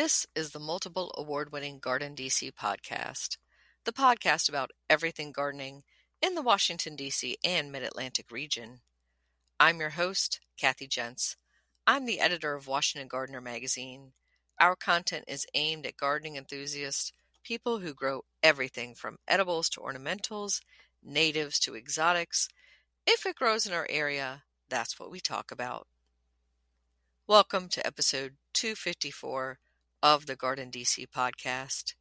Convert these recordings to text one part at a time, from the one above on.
This is the multiple award-winning GardenDC podcast, the podcast about everything gardening in the Washington, D.C. and Mid-Atlantic region. I'm your host, Kathy Jentz. I'm the editor of Washington Gardener magazine. Our content is aimed at gardening enthusiasts, people who grow everything from edibles to ornamentals, natives to exotics. If it grows in our area, that's what we talk about. Welcome to episode 254 of the GardenDC podcast.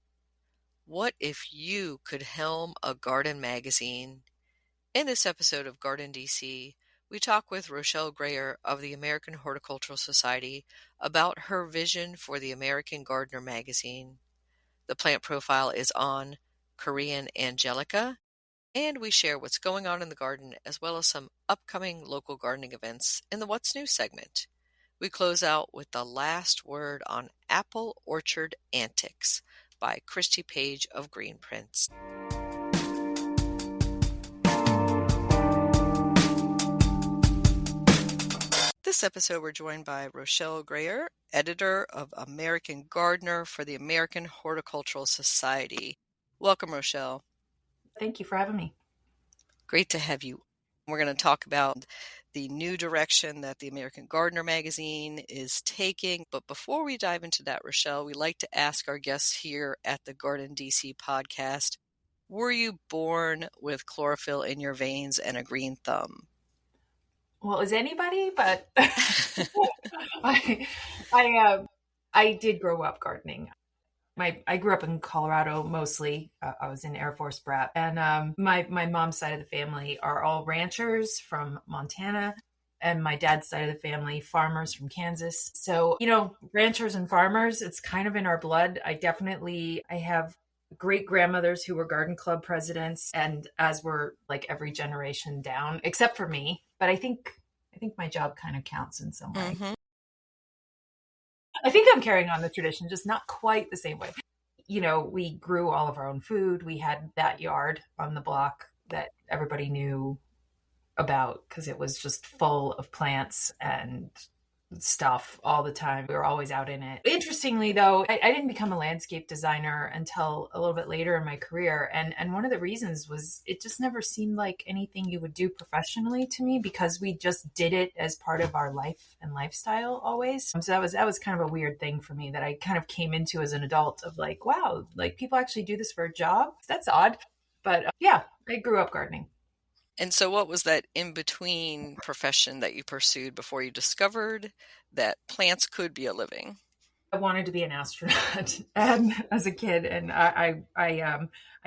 What if you could helm a garden magazine? In this episode of GardenDC, we talk with Rochelle Grayer of the American Horticultural Society about her vision for the American Gardener magazine. The plant profile is on Korean Angelica, and we share what's going on in the garden as well as some upcoming local gardening events in the What's New segment. We close out with the last word on Apple Orchard Antics by Christy Page of Green Prints. This episode, we're joined by Rochelle Grayer, editor of American Gardener for the American Horticultural Society. Welcome, Rochelle. Thank you for having me. Great to have you. We're going to talk about the new direction that the American Gardener magazine is taking. But before we dive into that, Rochelle, we like to ask our guests here at the GardenDC podcast, were you born with chlorophyll in your veins and a green thumb? Well, is anybody, but I did grow up gardening. I grew up in Colorado mostly. I was an Air Force brat. And my mom's side of the family are all ranchers from Montana. And my dad's side of the family, farmers from Kansas. So, ranchers and farmers, it's kind of in our blood. I have great grandmothers who were garden club presidents, and as were like every generation down, except for me. But I think my job kind of counts in some way. Mm-hmm. I think I'm carrying on the tradition, just not quite the same way. We grew all of our own food. We had that yard on the block that everybody knew about because it was just full of plants and stuff all the time. We were always out in it. Interestingly, though, I didn't become a landscape designer until a little bit later in my career. And one of the reasons was it just never seemed like anything you would do professionally to me because we just did it as part of our life and lifestyle always. So that was kind of a weird thing for me that I kind of came into as an adult of like, wow, like people actually do this for a job. That's odd. But yeah, I grew up gardening. And so what was that in-between profession that you pursued before you discovered that plants could be a living? I wanted to be an astronaut as a kid, and I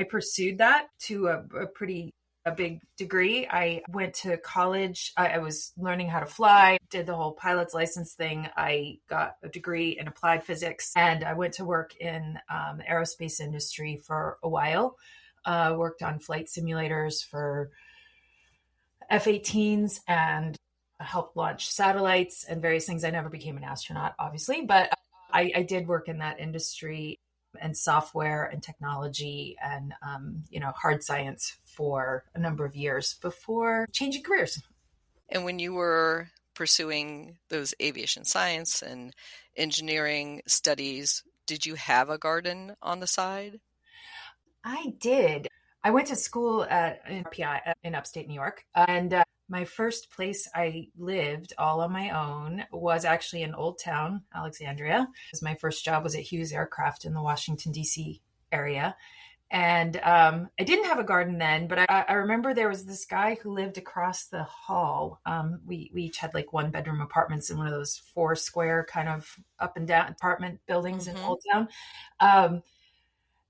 pursued that to a big degree. I went to college. I was learning how to fly, did the whole pilot's license thing. I got a degree in applied physics, and I went to work in the aerospace industry for a while. Worked on flight simulators for F-18s and helped launch satellites and various things. I never became an astronaut, obviously, but I did work in that industry and software and technology and, hard science for a number of years before changing careers. And when you were pursuing those aviation science and engineering studies, did you have a garden on the side? I did. I went to school at PI in upstate New York, and my first place I lived all on my own was actually in Old Town, Alexandria. My first job was at Hughes Aircraft in the Washington, D.C. area. And I didn't have a garden then, but I remember there was this guy who lived across the hall. We each had like one bedroom apartments in one of those 4 square kind of up and down apartment buildings in Old Town.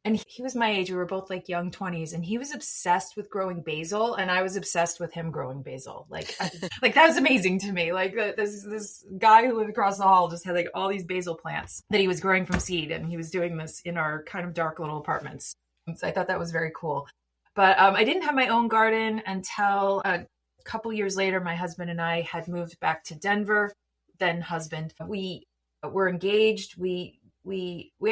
And he was my age. We were both like young 20s, and he was obsessed with growing basil, and I was obsessed with him growing basil. Like that was amazing to me. Like this guy who lived across the hall just had like all these basil plants that he was growing from seed, and he was doing this in our kind of dark little apartments. So I thought that was very cool. But I didn't have my own garden until a couple years later. My husband and I had moved back to Denver. Then husband, we were engaged. We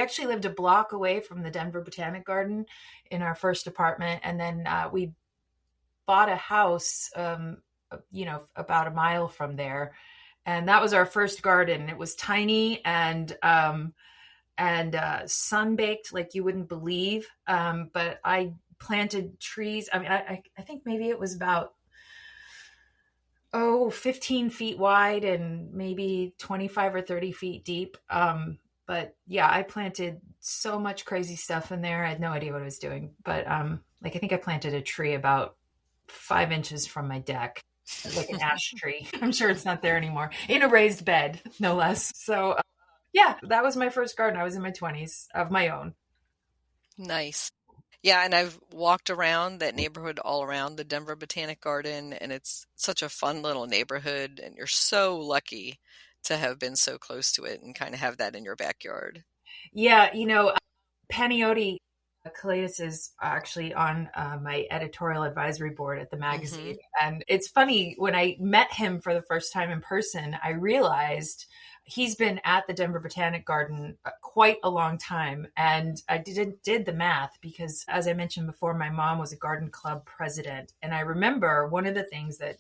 actually lived a block away from the Denver Botanic Garden in our first apartment. And then we bought a house, about a mile from there. And that was our first garden. It was tiny and and sun-baked like you wouldn't believe. But I planted trees. I mean, I think maybe it was about 15 feet wide and maybe 25 or 30 feet deep. But yeah, I planted so much crazy stuff in there. I had no idea what I was doing. But like I think I planted a tree about 5 inches from my deck, like an ash tree. I'm sure it's not there anymore. In a raised bed, no less. So yeah, that was my first garden. I was in my 20s of my own. Nice. Yeah, and I've walked around that neighborhood all around the Denver Botanic Garden, and it's such a fun little neighborhood, and you're so lucky to have been so close to it and kind of have that in your backyard. Yeah, Paniote Calatus is actually on my editorial advisory board at the magazine. Hmm. And it's funny, when I met him for the first time in person, I realized he's been at the Denver Botanic Garden quite a long time. And I did the math because, as I mentioned before, my mom was a garden club president. And I remember one of the things that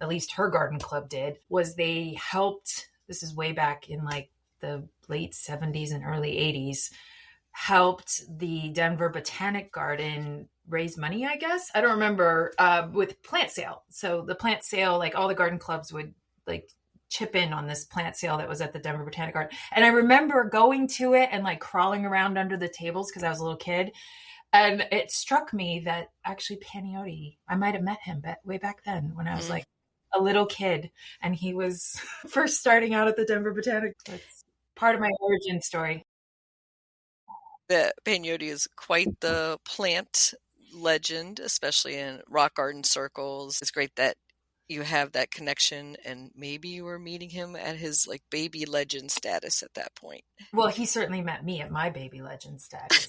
at least her garden club did was they helped, this is way back in like the late 70s and early 80s, helped the Denver Botanic Garden raise money, I guess. I don't remember, with plant sale. So the plant sale, like all the garden clubs would like chip in on this plant sale that was at the Denver Botanic Garden. And I remember going to it and like crawling around under the tables because I was a little kid. And it struck me that actually Paniote, I might have met him way back then when I was like a little kid and he was first starting out at the Denver Botanic. That's part of my origin story. The peyote is quite the plant legend, especially in rock garden circles. It's great that you have that connection, and maybe you were meeting him at his like baby legend status at that point. Well, he certainly met me at my baby legend status.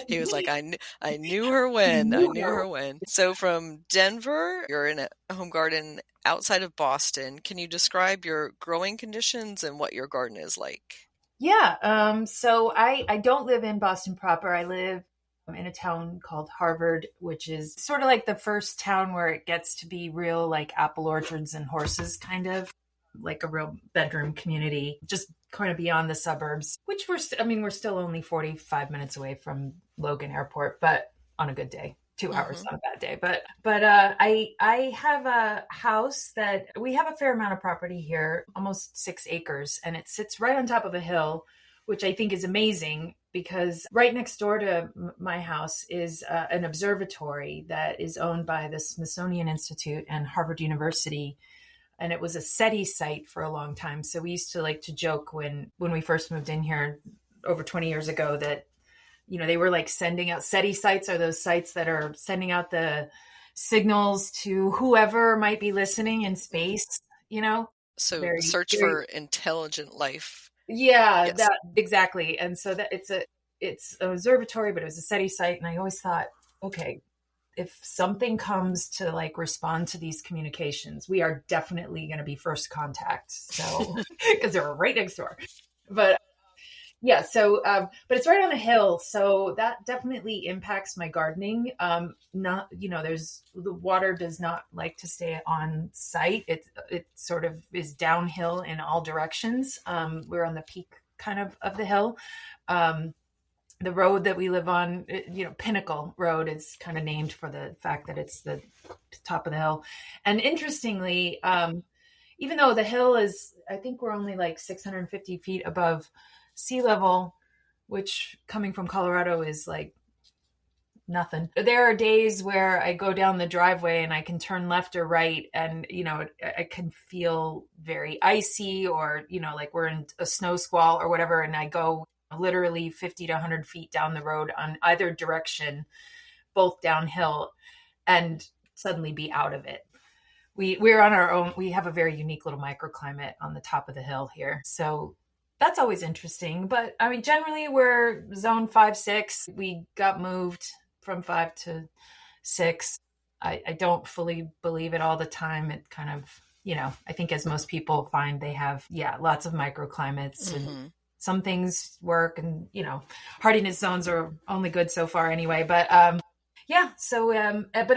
He was like, I knew her when, I knew her when. So from Denver, you're in a home garden outside of Boston. Can you describe your growing conditions and what your garden is like? Yeah. So I don't live in Boston proper. I live in a town called Harvard, which is sort of like the first town where it gets to be real, like apple orchards and horses, kind of like a real bedroom community, just kind of beyond the suburbs, which we're still only 45 minutes away from Logan Airport, but on a good day. 2 hours on a bad day, but I have a house that we have a fair amount of property here, almost 6 acres, and it sits right on top of a hill, which I think is amazing because right next door to my house is an observatory that is owned by the Smithsonian Institute and Harvard University, and it was a SETI site for a long time. So we used to like to joke when we first moved in here over 20 years ago that they were like sending out SETI sites, are those sites that are sending out the signals to whoever might be listening in space, So very, search very, for intelligent life. yeah, Yes. that exactly. And so that it's an observatory, but it was a SETI site. And I always thought, okay, if something comes to like respond to these communications, we are definitely going to be first contact. So, because they're right next door. But yeah, so but it's right on a hill, so that definitely impacts my gardening. Not, there's the water does not like to stay on site. It sort of is downhill in all directions. We're on the peak kind of the hill. The road that we live on, Pinnacle Road, is kind of named for the fact that it's the top of the hill. And interestingly, even though the hill is, I think we're only like 650 feet above sea level, which coming from Colorado is like nothing. There are days where I go down the driveway and I can turn left or right, and I can feel very icy, or like we're in a snow squall or whatever, and I go literally 50 to 100 feet down the road on either direction, both downhill, and suddenly be out of it. We're on our own. We have a very unique little microclimate on the top of the hill here, so that's always interesting. But I mean, generally we're zone 5-6. We got moved from 5 to 6. I don't fully believe it all the time. It kind of, I think as most people find, they have, lots of microclimates, and some things work, and, hardiness zones are only good so far anyway. But but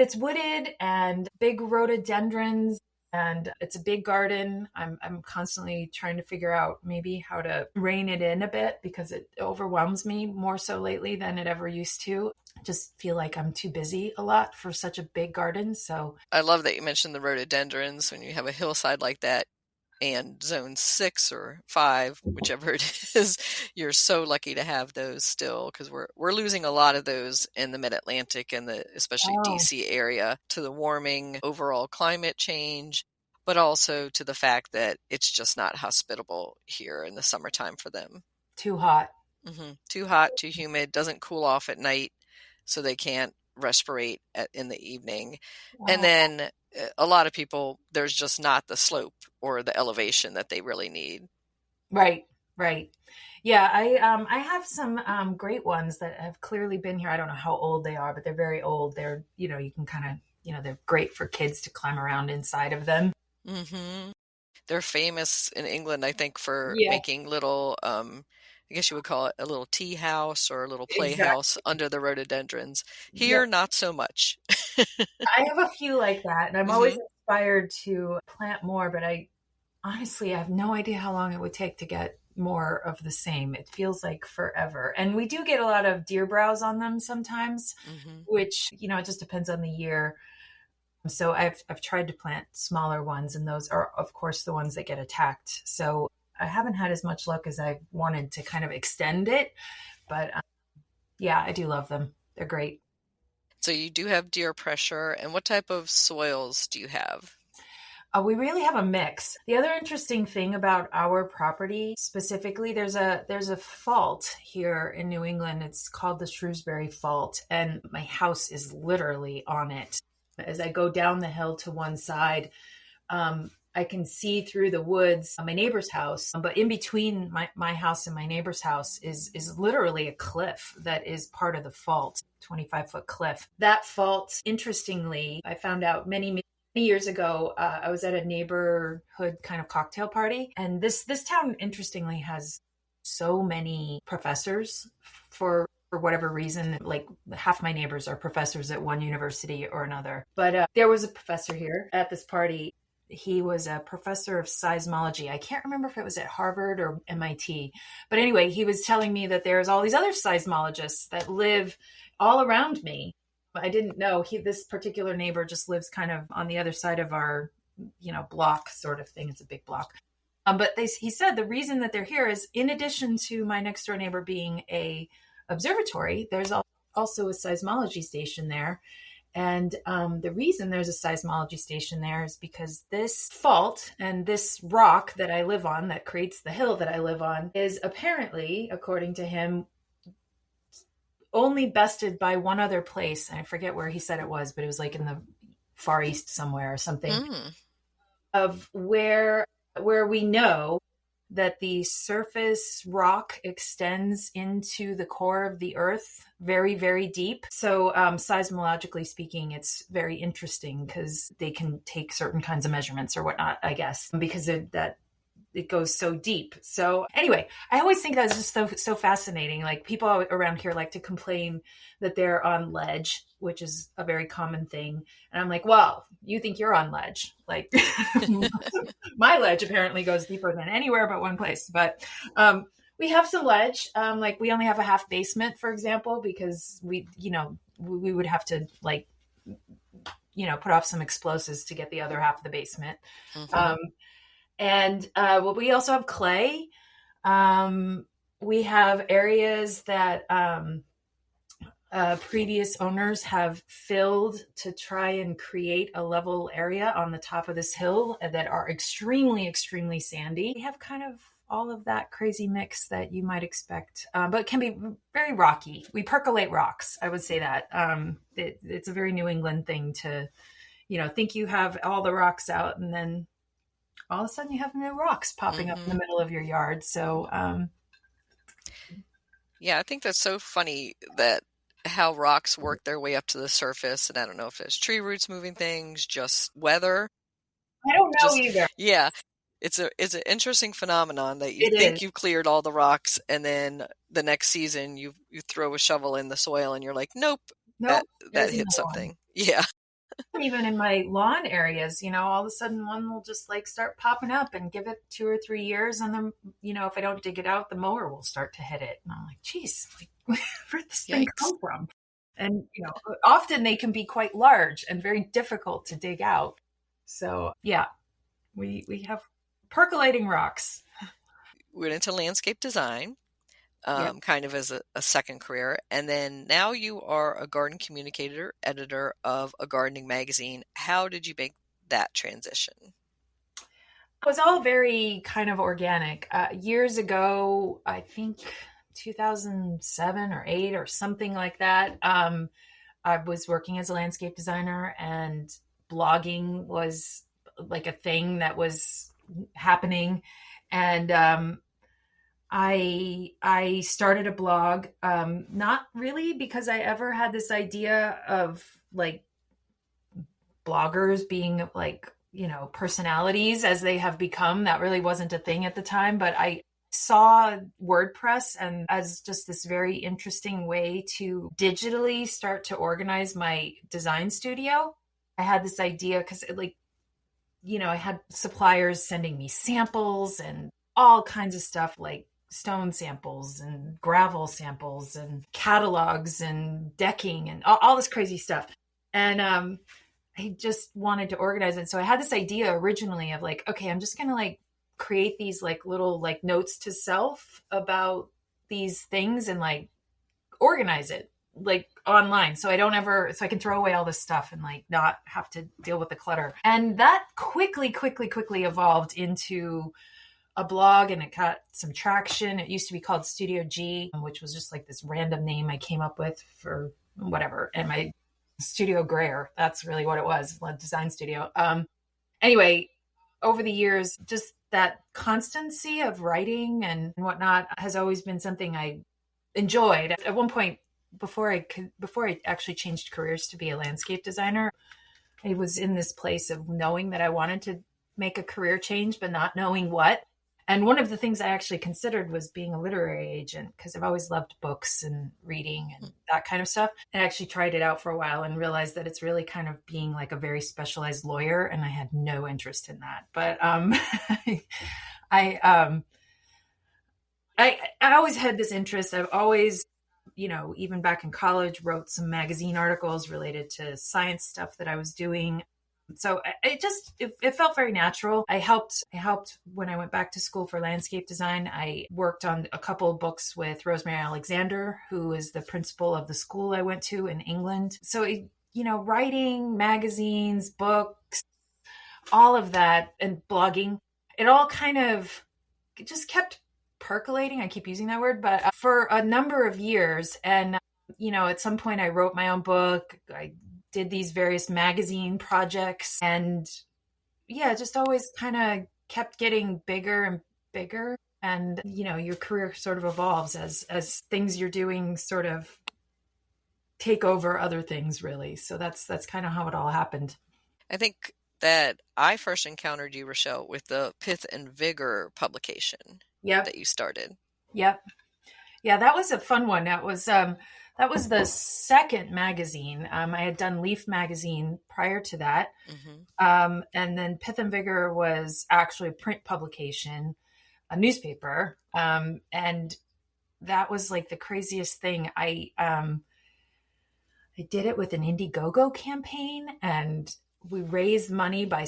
it's wooded and big rhododendrons. And it's a big garden. I'm constantly trying to figure out maybe how to rein it in a bit because it overwhelms me more so lately than it ever used to. Just feel like I'm too busy a lot for such a big garden. So I love that you mentioned the rhododendrons. When you have a hillside like that and zone 6 or 5, whichever it is, you're so lucky to have those still, because we're losing a lot of those in the mid-Atlantic and the especially oh, DC area to the warming overall climate change, but also to the fact that it's just not hospitable here in the summertime for them. too hot. Too hot, too humid, doesn't cool off at night, so they can't respirate in the evening. And Oh, then a lot of people, there's just not the slope or the elevation that they really need. right, right. Yeah, I have some great ones that have clearly been here. I don't know how old they are, but they're very old. They're, you can kind of, they're great for kids to climb around inside of them. hmm They're famous in England, I think, for Yeah, making little, I guess you would call it a little tea house or a little playhouse exactly. under the rhododendrons. Yep. Here, not so much. I have a few like that, and I'm always hmm inspired to plant more, but I honestly I have no idea how long it would take to get more of the same. It feels like forever. And we do get a lot of deer browse on them sometimes, hmm which, it just depends on the year. So I've tried to plant smaller ones, and those are of course the ones that get attacked. So I haven't had as much luck as I wanted to kind of extend it, but yeah, I do love them. They're great. So you do have deer pressure, and what type of soils do you have? We really have a mix. The other interesting thing about our property specifically, there's a fault here in New England. It's called the Shrewsbury Fault, and my house is literally on it. As I go down the hill to one side, I can see through the woods my neighbor's house, but in between my house and my neighbor's house is literally a cliff that is part of the fault, 25-foot cliff. That fault, interestingly, I found out many years ago. I was at a neighborhood kind of cocktail party, and this town, interestingly, has so many professors for whatever reason. Like half my neighbors are professors at one university or another. But there was a professor here at this party. He was a professor of seismology. I can't remember if it was at Harvard or MIT. But anyway, he was telling me that there's all these other seismologists that live all around me. I didn't know this particular neighbor just lives kind of on the other side of our, block sort of thing. It's a big block. But he said the reason that they're here is, in addition to my next door neighbor being a observatory, there's also a seismology station there. And the reason there's a seismology station there is because this fault and this rock that I live on, that creates the hill that I live on, is apparently, according to him, only bested by one other place. I forget where he said it was, but it was like in the Far East somewhere or something, Mm. of where we know that the surface rock extends into the core of the earth very, very deep. So seismologically speaking, it's very interesting because they can take certain kinds of measurements or whatnot, I guess, because that it goes so deep. So anyway, I always think that's just so fascinating. Like, people around here like to complain that they're on ledge, which is a very common thing. And I'm like, well, you think you're on ledge. Like, my ledge apparently goes deeper than anywhere but one place. But we have some ledge. Like, we only have a half basement, for example, because we would have to, like, put off some explosives to get the other half of the basement. hmm And well, we also have clay. We have areas that previous owners have filled to try and create a level area on the top of this hill that are extremely, extremely sandy. We have kind of all of that crazy mix that you might expect, but it can be very rocky. We percolate rocks, I would say that. It's a very New England thing to, think you have all the rocks out, and then all of a sudden you have new rocks popping up in the hmm middle of your yard. So, Yeah, I think that's so funny that how rocks work their way up to the surface. And I don't know if it's tree roots moving things, just weather. I don't know Just, either. yeah, it's an interesting phenomenon that you It is. think you've cleared all the rocks, and then the next season you throw a shovel in the soil and you're like, nope, that Nope, that there's hit another one. something. Yeah. Even in my lawn areas, all of a sudden one will just like start popping up, and give it 2 or 3 years. And then, if I don't dig it out, the mower will start to hit it. And I'm like, geez, like, where'd this thing Yikes. come from? And, often they can be quite large and very difficult to dig out. So yeah, we have percolating rocks. Went into landscape design, Yeah. kind of as a second career. And then now you are a garden communicator, editor of a gardening magazine. How did you make that transition? It was all very kind of organic. Years ago, I think 2007 or 8 or something like that, I was working as a landscape designer, and blogging was like a thing that was happening. And I started a blog, not really because I ever had this idea of like bloggers being like, personalities as they have become. That really wasn't a thing at the time, but I saw WordPress and as just this very interesting way to digitally start to organize my design studio. I had this idea because I had suppliers sending me samples and all kinds of stuff, like stone samples and gravel samples and catalogs and decking and all this crazy stuff. And I just wanted to organize it. So I had this idea originally of like, okay, I'm just going to like create these like little like notes to self about these things and like organize it like online. So I can throw away all this stuff and like not have to deal with the clutter. And that quickly evolved into a blog, and it got some traction. It used to be called Studio G, which was just like this random name I came up with for whatever. And my Studio Grayer, that's really what it was, a design studio. Anyway, over the years, just that constancy of writing and whatnot has always been something I enjoyed. At one point, before I actually changed careers to be a landscape designer, I was in this place of knowing that I wanted to make a career change, but not knowing what. And one of the things I actually considered was being a literary agent, because I've always loved books and reading and that kind of stuff. I actually tried it out for a while and realized that it's really kind of being like a very specialized lawyer, and I had no interest in that. But I always had this interest. I've always, even back in college, wrote some magazine articles related to science stuff that I was doing. So it felt very natural. I helped when I went back to school for landscape design. I worked on a couple of books with Rosemary Alexander, who is the principal of the school I went to in England. So, writing, magazines, books, all of that, and blogging, it all kind of just kept percolating. I keep using that word, but for a number of years. And, at some point I wrote my own book. I did these various magazine projects, and just always kind of kept getting bigger and bigger. And, your career sort of evolves as things you're doing sort of take over other things, really. So that's kind of how it all happened. I think that I first encountered you, Rochelle, with the Pith and Vigor publication that you started. Yep. Yeah, that was a fun one. That was the second magazine. I had done Leaf magazine prior to that. Mm-hmm. And then Pith and Vigor was actually a print publication, a newspaper. And that was like the craziest thing. I did it with an Indiegogo campaign, and we raised money by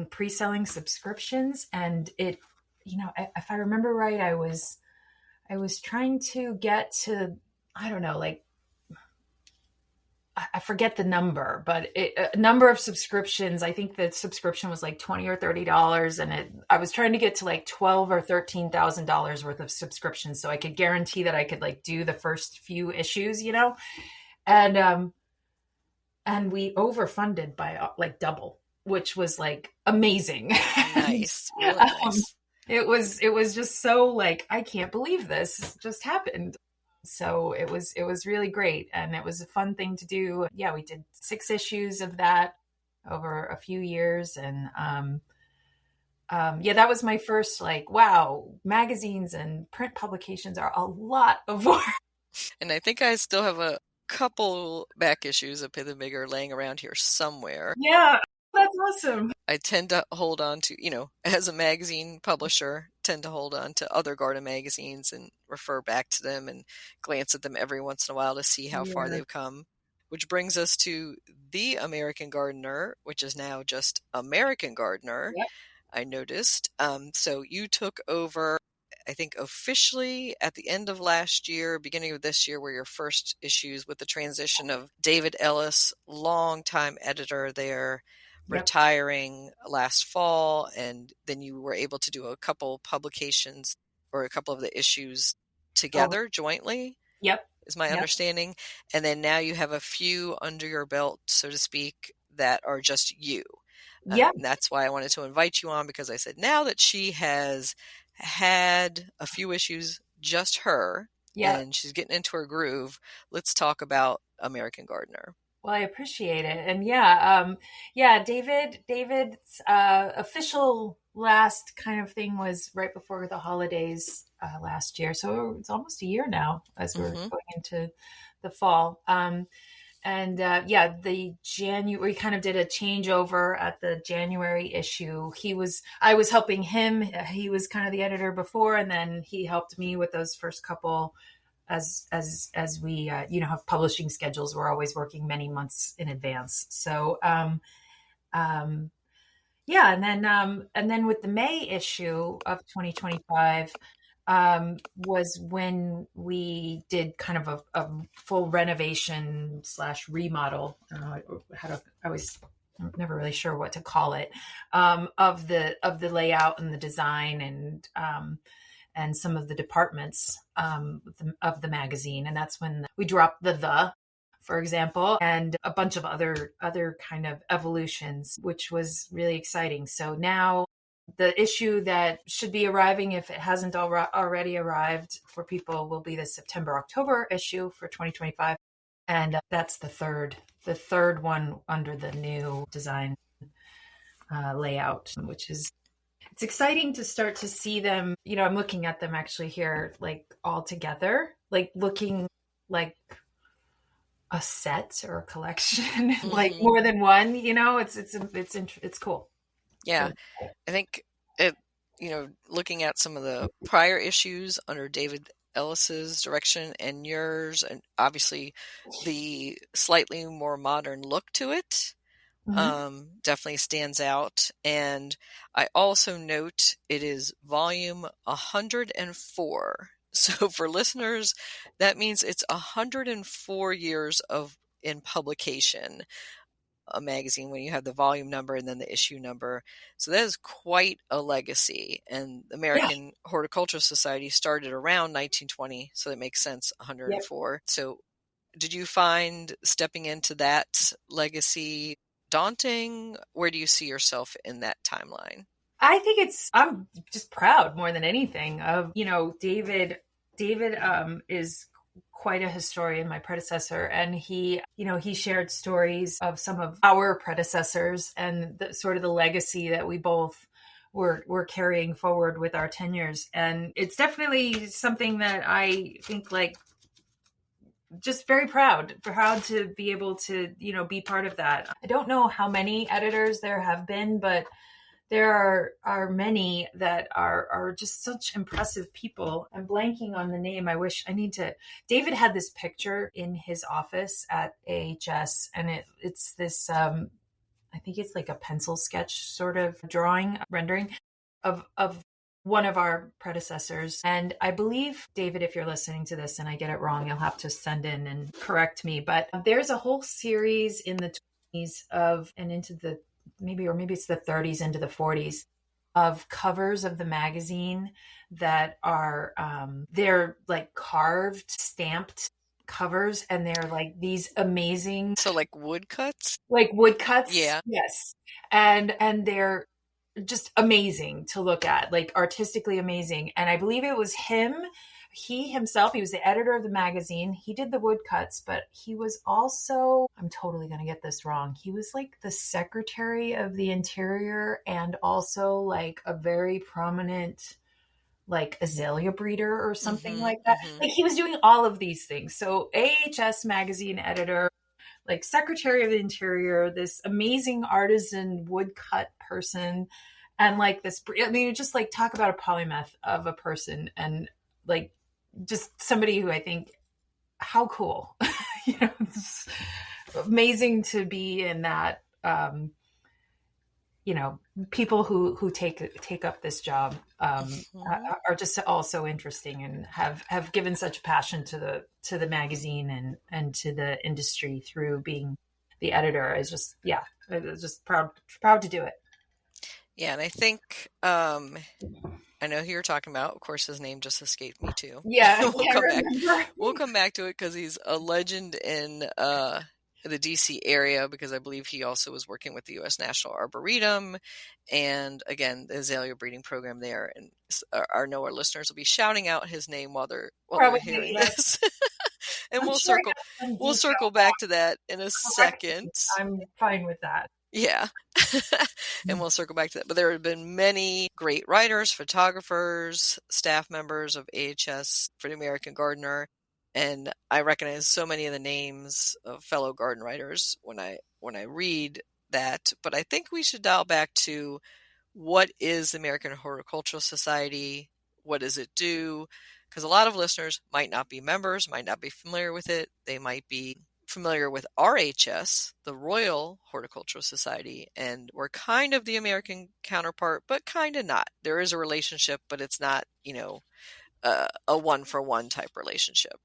pre-selling subscriptions. And it, if I remember right, I was trying to get to, I don't know, like, I forget the number, but a number of subscriptions. I think the subscription was like $20 or $30, and I was trying to get to like $12,000 or $13,000 worth of subscriptions, so I could guarantee that I could like do the first few issues, and we overfunded by like double, which was like amazing. Nice, really nice. It was just so like, I can't believe this just happened. So it was really great, and it was a fun thing to do. Yeah, we did 6 issues of that over a few years, and that was my first like, wow, magazines and print publications are a lot of work. And I think I still have couple back issues of Pit and Bigger laying around here somewhere. Yeah, that's awesome. I tend to hold on to, as a magazine publisher, tend to hold on to other garden magazines and refer back to them and glance at them every once in a while to see how far Yeah. they've come. Which brings us to The American Gardener, which is now just American Gardener, Yep. I noticed. So you took over, I think, officially at the end of last year, beginning of this year, were your first issues with the transition of David Ellis, longtime editor there, Yep. retiring last fall. And then you were able to do a couple publications or a couple of the issues Over. together jointly, Yep. is my Yep. understanding. And then now you have a few under your belt, so to speak, that are just you. Yep. And that's why I wanted to invite you on, because I said, now that she has had a few issues, just her, Yep. and she's getting into her groove, let's talk about American Gardener. Well, I appreciate it. And David's official last kind of thing was right before the holidays last year. So it's almost a year now as we're Mm-hmm. going into the fall. The January, we kind of did a changeover at the January issue. I was helping him. He was kind of the editor before, and then he helped me with those first couple as we have publishing schedules. We're always working many months in advance. So and then with the May issue of 2025 was when we did kind of a full renovation / remodel. I don't know how to. I'm never really sure what to call it, of the layout and the design and some of the departments of the magazine. And that's when we dropped for example, and a bunch of other kind of evolutions, which was really exciting. So now the issue that should be arriving, if it hasn't already arrived for people, will be the September-October issue for 2025. And that's the third one under the new design layout, which is, it's exciting to start to see them. I'm looking at them actually here, like all together, like looking like a set or a collection, mm-hmm. like more than one. It's cool. Yeah, I think it. Looking at some of the prior issues under David Ellis's direction and yours, and obviously the slightly more modern look to it. Definitely stands out. And I also note it is volume 104. So for listeners, that means it's 104 years in publication, a magazine, when you have the volume number and then the issue number. So that is quite a legacy. And the American Horticultural Society started around 1920, so that makes sense, 104. Yep. So did you find stepping into that legacy daunting? Where do you see yourself in that timeline? I think I'm just proud more than anything of, David is quite a historian, my predecessor, and he shared stories of some of our predecessors and sort of the legacy that we both were carrying forward with our tenures. And it's definitely something that I think, like, just very proud to be able to, be part of that. I don't know how many editors there have been, but there are many that are just such impressive people. I'm blanking on the name. David had this picture in his office at AHS, and it's this, I think it's like a pencil sketch sort of drawing, rendering of one of our predecessors. And I believe, David, if you're listening to this and I get it wrong, you'll have to send in and correct me. But there's a whole series in the 20s and into the maybe it's the 30s into the 40s of covers of the magazine that are they're like carved, stamped covers, and they're like these amazing, so like woodcuts, yeah, yes, and they're just amazing to look at, like artistically amazing. And I believe it was he himself, he was the editor of the magazine. He did the woodcuts, but he was also, I'm totally going to get this wrong, he was like the Secretary of the Interior and also like a very prominent like azalea breeder or something Mm-hmm, like that. mm-hmm. Like he was doing all of these things. So AHS magazine editor, like Secretary of the Interior, this amazing artisan woodcut person, and like this, I mean, just like talk about a polymath of a person, and like just somebody who I think, how cool, it's amazing to be in that. People who take up this job Mm-hmm. are just all so interesting and have given such a passion to the magazine and to the industry through being the editor. Is just, yeah, I was just proud to do it. Yeah, and I think I know who you're talking about. Of course, his name just escaped me too. Yeah, I We'll can't come back. remember. We'll come back to it because he's a legend in the DC area, because I believe he also was working with the U.S. National Arboretum and, again, the azalea breeding program there. And I know our listeners will be shouting out his name while they're Probably, hearing yes. this. And I'm we'll sure I circle have some we'll detail circle back to that in a correction. second. I'm fine with that. Yeah. And we'll circle back to that. But there have been many great writers, photographers, staff members of AHS for the American Gardener. And I recognize so many of the names of fellow garden writers when I read that. But I think we should dial back to, what is the American Horticultural Society? What does it do? Because a lot of listeners might not be members, might not be familiar with it. They might be familiar with RHS, the Royal Horticultural Society, and we're kind of the American counterpart, but kind of not. There is a relationship, but it's not, a one-for-one type relationship.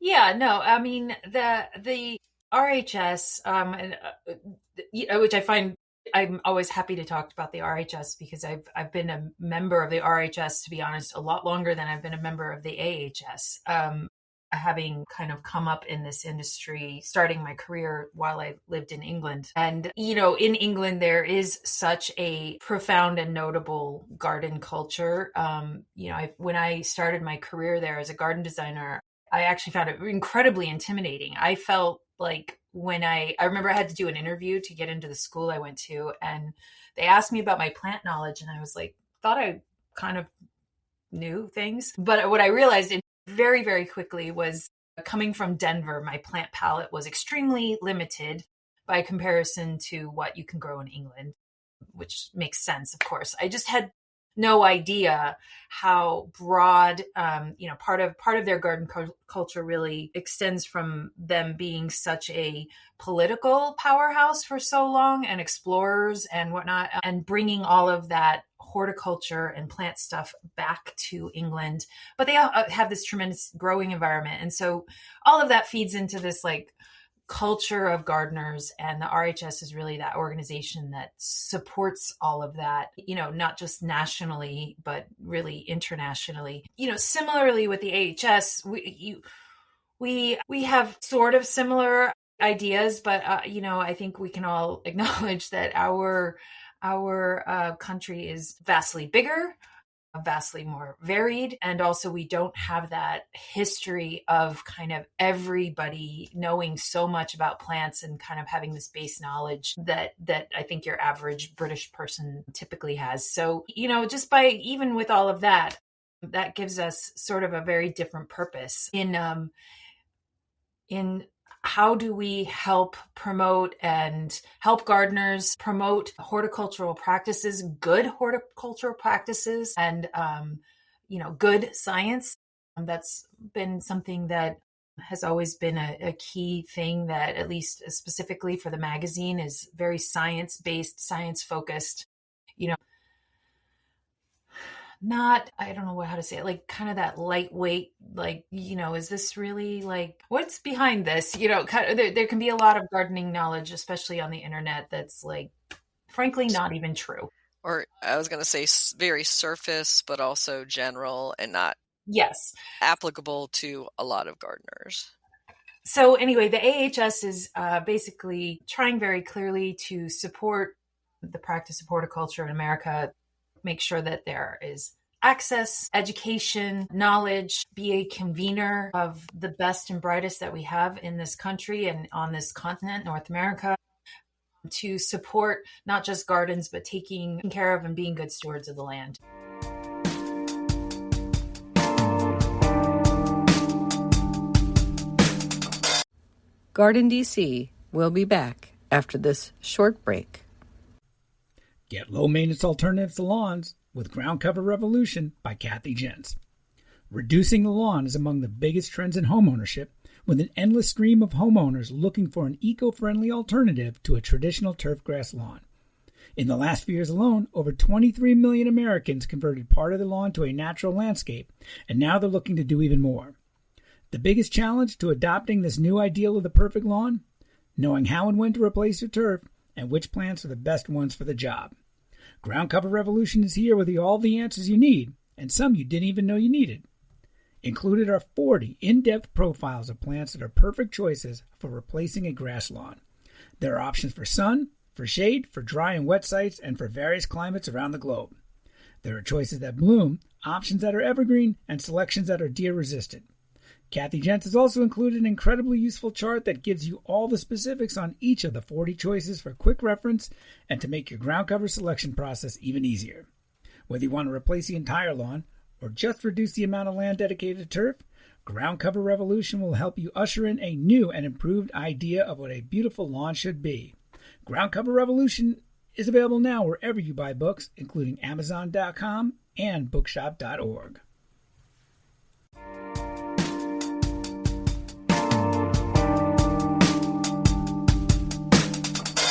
Yeah, no, I mean the RHS, which I find, I'm always happy to talk about the RHS because I've been a member of the RHS, to be honest, a lot longer than I've been a member of the AHS. Having kind of come up in this industry, starting my career while I lived in England. And, in England, there is such a profound and notable garden culture. When I started my career there as a garden designer, I actually found it incredibly intimidating. I felt like I remember I had to do an interview to get into the school I went to, and they asked me about my plant knowledge, and I was like, thought I kind of knew things. But what I realized very, very quickly was, coming from Denver, my plant palette was extremely limited by comparison to what you can grow in England, which makes sense, of course. I just had no idea how broad, part of their garden culture really extends from them being such a political powerhouse for so long, and explorers and whatnot, and bringing all of that horticulture and plant stuff back to England. But they have this tremendous growing environment. And so all of that feeds into this like culture of gardeners, and the RHS is really that organization that supports all of that, not just nationally, but really internationally. Similarly with the AHS, we have sort of similar ideas, but I think we can all acknowledge that our country is vastly bigger, vastly more varied, and also we don't have that history of kind of everybody knowing so much about plants and kind of having this base knowledge that I think your average British person typically has. So, just by even with all of that gives us sort of a very different purpose in how do we help promote and help gardeners promote horticultural practices, good horticultural practices, and good science. That's been something that has always been a key thing, that at least specifically for the magazine is very science-based, science-focused, not, I don't know how to say it, like kind of that lightweight, like, is this really like, what's behind this? Kind of, there can be a lot of gardening knowledge, especially on the internet, that's like, frankly, not even true. Or I was going to say very surface, but also general and not Yes. applicable to a lot of gardeners. So anyway, the AHS is basically trying very clearly to support the practice of horticulture in America, make sure that there is access, education, knowledge, be a convener of the best and brightest that we have in this country and on this continent, North America, to support not just gardens, but taking care of and being good stewards of the land. GardenDC will be back after this short break. Get low-maintenance alternatives to lawns with Ground Cover Revolution by Kathy Jentz. Reducing the lawn is among the biggest trends in homeownership, with an endless stream of homeowners looking for an eco-friendly alternative to a traditional turfgrass lawn. In the last few years alone, over 23 million Americans converted part of the lawn to a natural landscape, and now they're looking to do even more. The biggest challenge to adopting this new ideal of the perfect lawn? Knowing how and when to replace your turf, and which plants are the best ones for the job. Ground Cover Revolution is here with all the answers you need, and some you didn't even know you needed. Included are 40 in-depth profiles of plants that are perfect choices for replacing a grass lawn. There are options for sun, for shade, for dry and wet sites, and for various climates around the globe. There are choices that bloom, options that are evergreen, and selections that are deer-resistant. Kathy Jentz has also included an incredibly useful chart that gives you all the specifics on each of the 40 choices for quick reference and to make your ground cover selection process even easier. Whether you want to replace the entire lawn or just reduce the amount of land dedicated to turf, Ground Cover Revolution will help you usher in a new and improved idea of what a beautiful lawn should be. Ground Cover Revolution is available now wherever you buy books, including Amazon.com and Bookshop.org.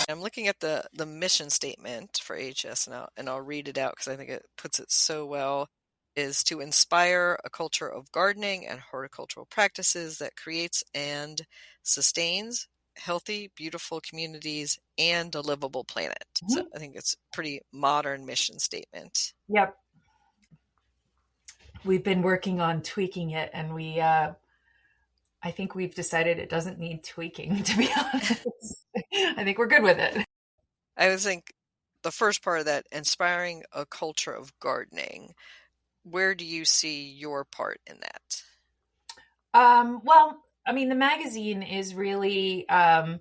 I'm looking at the mission statement for AHS, and I'll read it out because I think it puts it so well, is to inspire a culture of gardening and horticultural practices that creates and sustains healthy, beautiful communities and a livable planet. Mm-hmm. So I think it's a pretty modern mission statement. Yep. We've been working on tweaking it, and I think we've decided it doesn't need tweaking, to be honest. I think we're good with it. I would think the first part of that, inspiring a culture of gardening, where do you see your part in that? Well, I mean, the magazine is really, I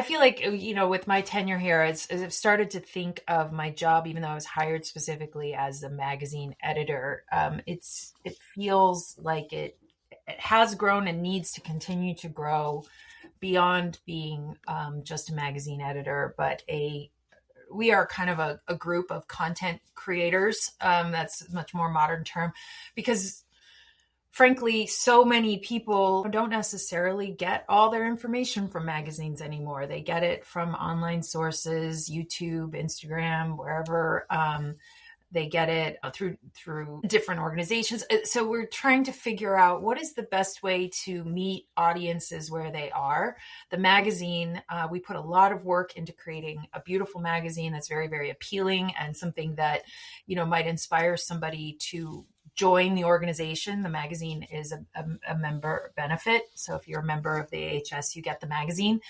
feel like, with my tenure here, I've started to think of my job, even though I was hired specifically as the magazine editor. It feels like it has grown and needs to continue to grow beyond being just a magazine editor, but we are kind of a group of content creators. That's a much more modern term, because frankly, so many people don't necessarily get all their information from magazines anymore. They get it from online sources, YouTube, Instagram, wherever. They get it through different organizations. So we're trying to figure out what is the best way to meet audiences where they are. The magazine, we put a lot of work into creating a beautiful magazine that's very, very appealing and something that, might inspire somebody to join the organization. The magazine is a member benefit. So if you're a member of the AHS, you get the magazine.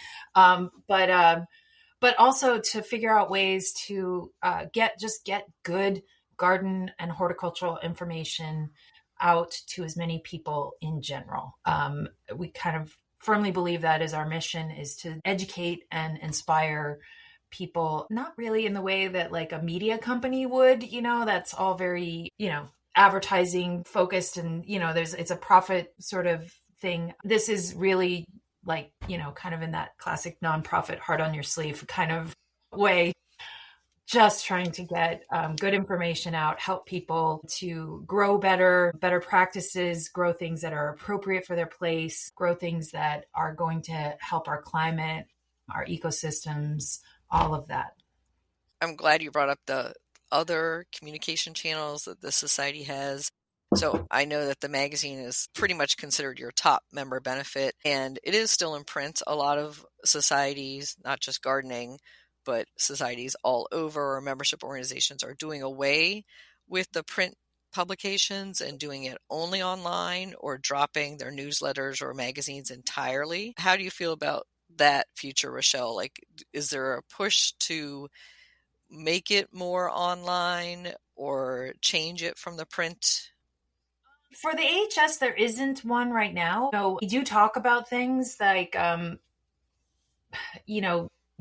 But also to figure out ways to get good garden and horticultural information out to as many people in general. We kind of firmly believe that is our mission, is to educate and inspire people, not really in the way that like a media company would, that's all very, advertising focused and, it's a profit sort of thing. This is really like, kind of in that classic nonprofit heart on your sleeve kind of way, just trying to get good information out, help people to grow better practices, grow things that are appropriate for their place, grow things that are going to help our climate, our ecosystems, all of that. I'm glad you brought up the other communication channels that the society has. So I know that the magazine is pretty much considered your top member benefit, and it is still in print. A lot of societies, not just gardening, but societies all over, or membership organizations, are doing away with the print publications and doing it only online or dropping their newsletters or magazines entirely. How do you feel about that future, Rochelle? Like, is there a push to make it more online or change it from the print? For the AHS, there isn't one right now. So we do talk about things like,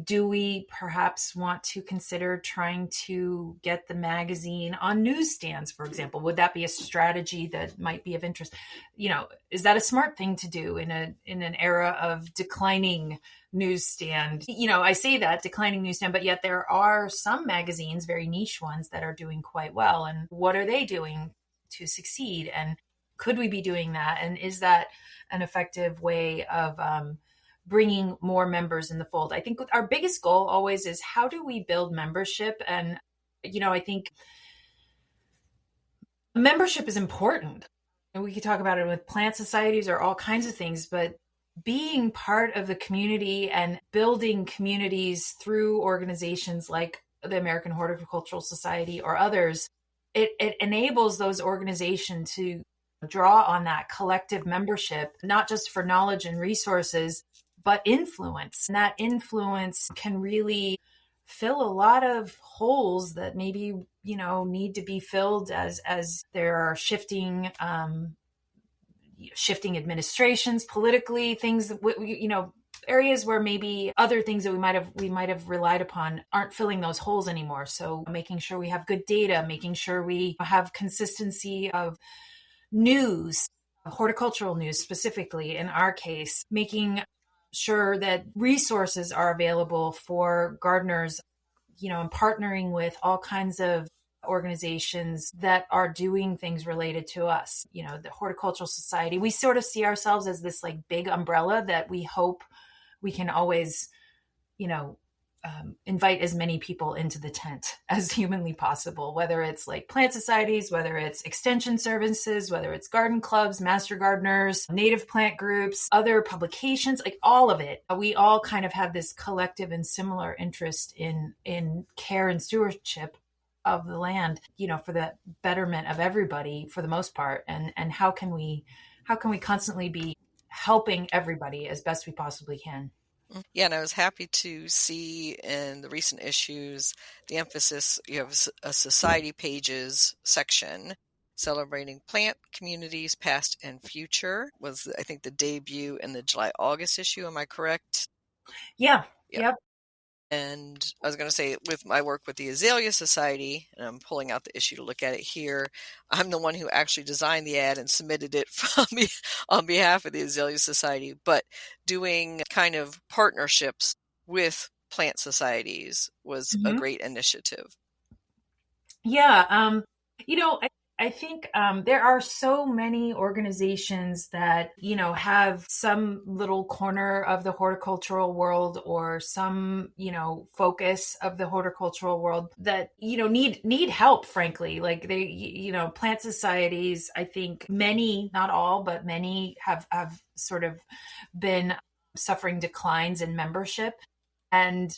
Do we perhaps want to consider trying to get the magazine on newsstands, for example? Would that be a strategy that might be of interest? Is that a smart thing to do in an era of declining newsstand? I say that, declining newsstand, but yet there are some magazines, very niche ones, that are doing quite well. And what are they doing to succeed? And could we be doing that? And is that an effective way of bringing more members in the fold? I think our biggest goal always is, how do we build membership? And, I think membership is important. And we could talk about it with plant societies or all kinds of things, but being part of the community and building communities through organizations like the American Horticultural Society or others, it enables those organizations to draw on that collective membership, not just for knowledge and resources, but influence. And that influence can really fill a lot of holes that maybe, need to be filled as there are shifting administrations politically, things that, areas where maybe other things that we might have relied upon aren't filling those holes anymore. So making sure we have good data, making sure we have consistency of news, horticultural news specifically in our case, making sure that resources are available for gardeners, and partnering with all kinds of organizations that are doing things related to us. The Horticultural Society, we sort of see ourselves as this like big umbrella that we hope we can always, invite as many people into the tent as humanly possible, whether it's like plant societies, whether it's extension services, whether it's garden clubs, master gardeners, native plant groups, other publications, like all of it. We all kind of have this collective and similar interest in care and stewardship of the land, for the betterment of everybody for the most part. And how can we constantly be helping everybody as best we possibly can? Yeah, and I was happy to see in the recent issues the emphasis. You have a society pages section celebrating plant communities past and future. Was, I think, the debut in the July-August issue. Am I correct? Yeah. Yep. And I was going to say, with my work with the Azalea Society, and I'm pulling out the issue to look at it here, I'm the one who actually designed the ad and submitted it on behalf of the Azalea Society. But doing kind of partnerships with plant societies was a great initiative. Yeah. I think there are so many organizations that, have some little corner of the horticultural world or some, focus of the horticultural world that, need help, frankly. Like they, plant societies, I think many, not all, but many have sort of been suffering declines in membership. And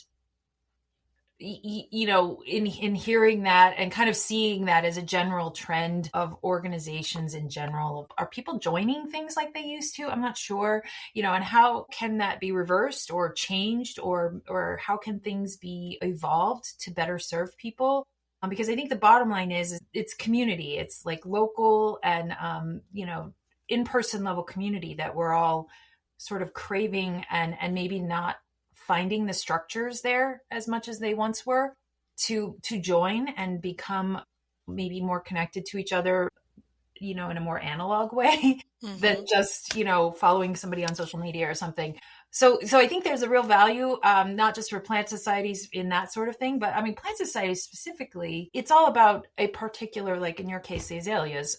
in hearing that and kind of seeing that as a general trend of organizations in general, are people joining things like they used to? I'm not sure, and how can that be reversed or changed, or how can things be evolved to better serve people? Because I think the bottom line is it's community. It's like local and, in-person level community that we're all sort of craving and maybe not finding the structures there as much as they once were to join and become maybe more connected to each other, in a more analog way than just, following somebody on social media or something. So I think there's a real value, not just for plant societies in that sort of thing, but I mean, plant societies specifically, it's all about a particular, like in your case, the azaleas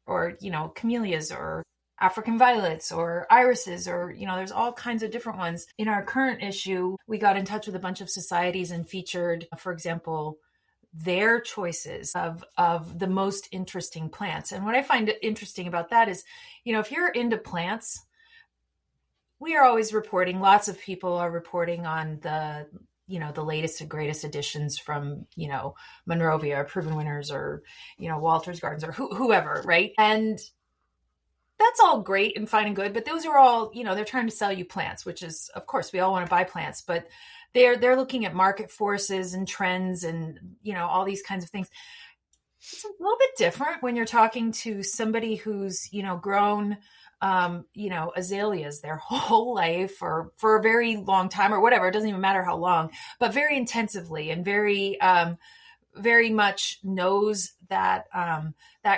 or, camellias or African violets or irises, or, there's all kinds of different ones. In our current issue, we got in touch with a bunch of societies and featured, for example, their choices of the most interesting plants. And what I find interesting about that is, if you're into plants, we are always reporting, lots of people are reporting on the latest and greatest additions from, Monrovia or Proven Winners or, Walter's Gardens or whoever, right? And that's all great and fine and good, but those are all, they're trying to sell you plants, which is, of course, we all want to buy plants, but they're looking at market forces and trends and, all these kinds of things. It's a little bit different when you're talking to somebody who's, grown azaleas their whole life or for a very long time or whatever. It doesn't even matter how long, but very intensively and very much knows that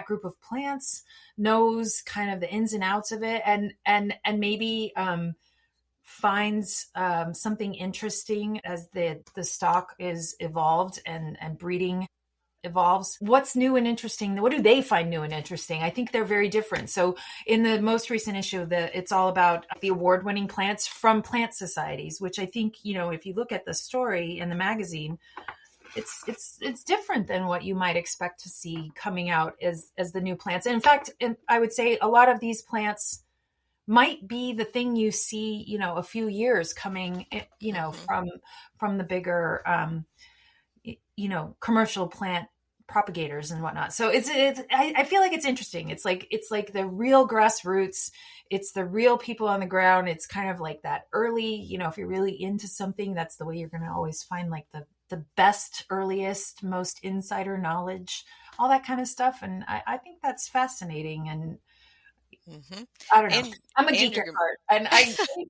group of plants, knows kind of the ins and outs of it, and maybe finds something interesting as the stock is evolved and breeding evolves. What's new and interesting? What do they find new and interesting? I think they're very different. So in the most recent issue, it's all about the award-winning plants from plant societies, which I think, if you look at the story in the magazine, it's different than what you might expect to see coming out as the new plants. And in fact, I would say a lot of these plants might be the thing you see, a few years coming, from the bigger, commercial plant propagators and whatnot. So I feel like it's interesting. It's like the real grassroots. It's the real people on the ground. It's kind of like that early, if you're really into something, that's the way you're going to always find like the best, earliest, most insider knowledge, all that kind of stuff. And I think that's fascinating. And I don't know. I'm a geek at heart, and I think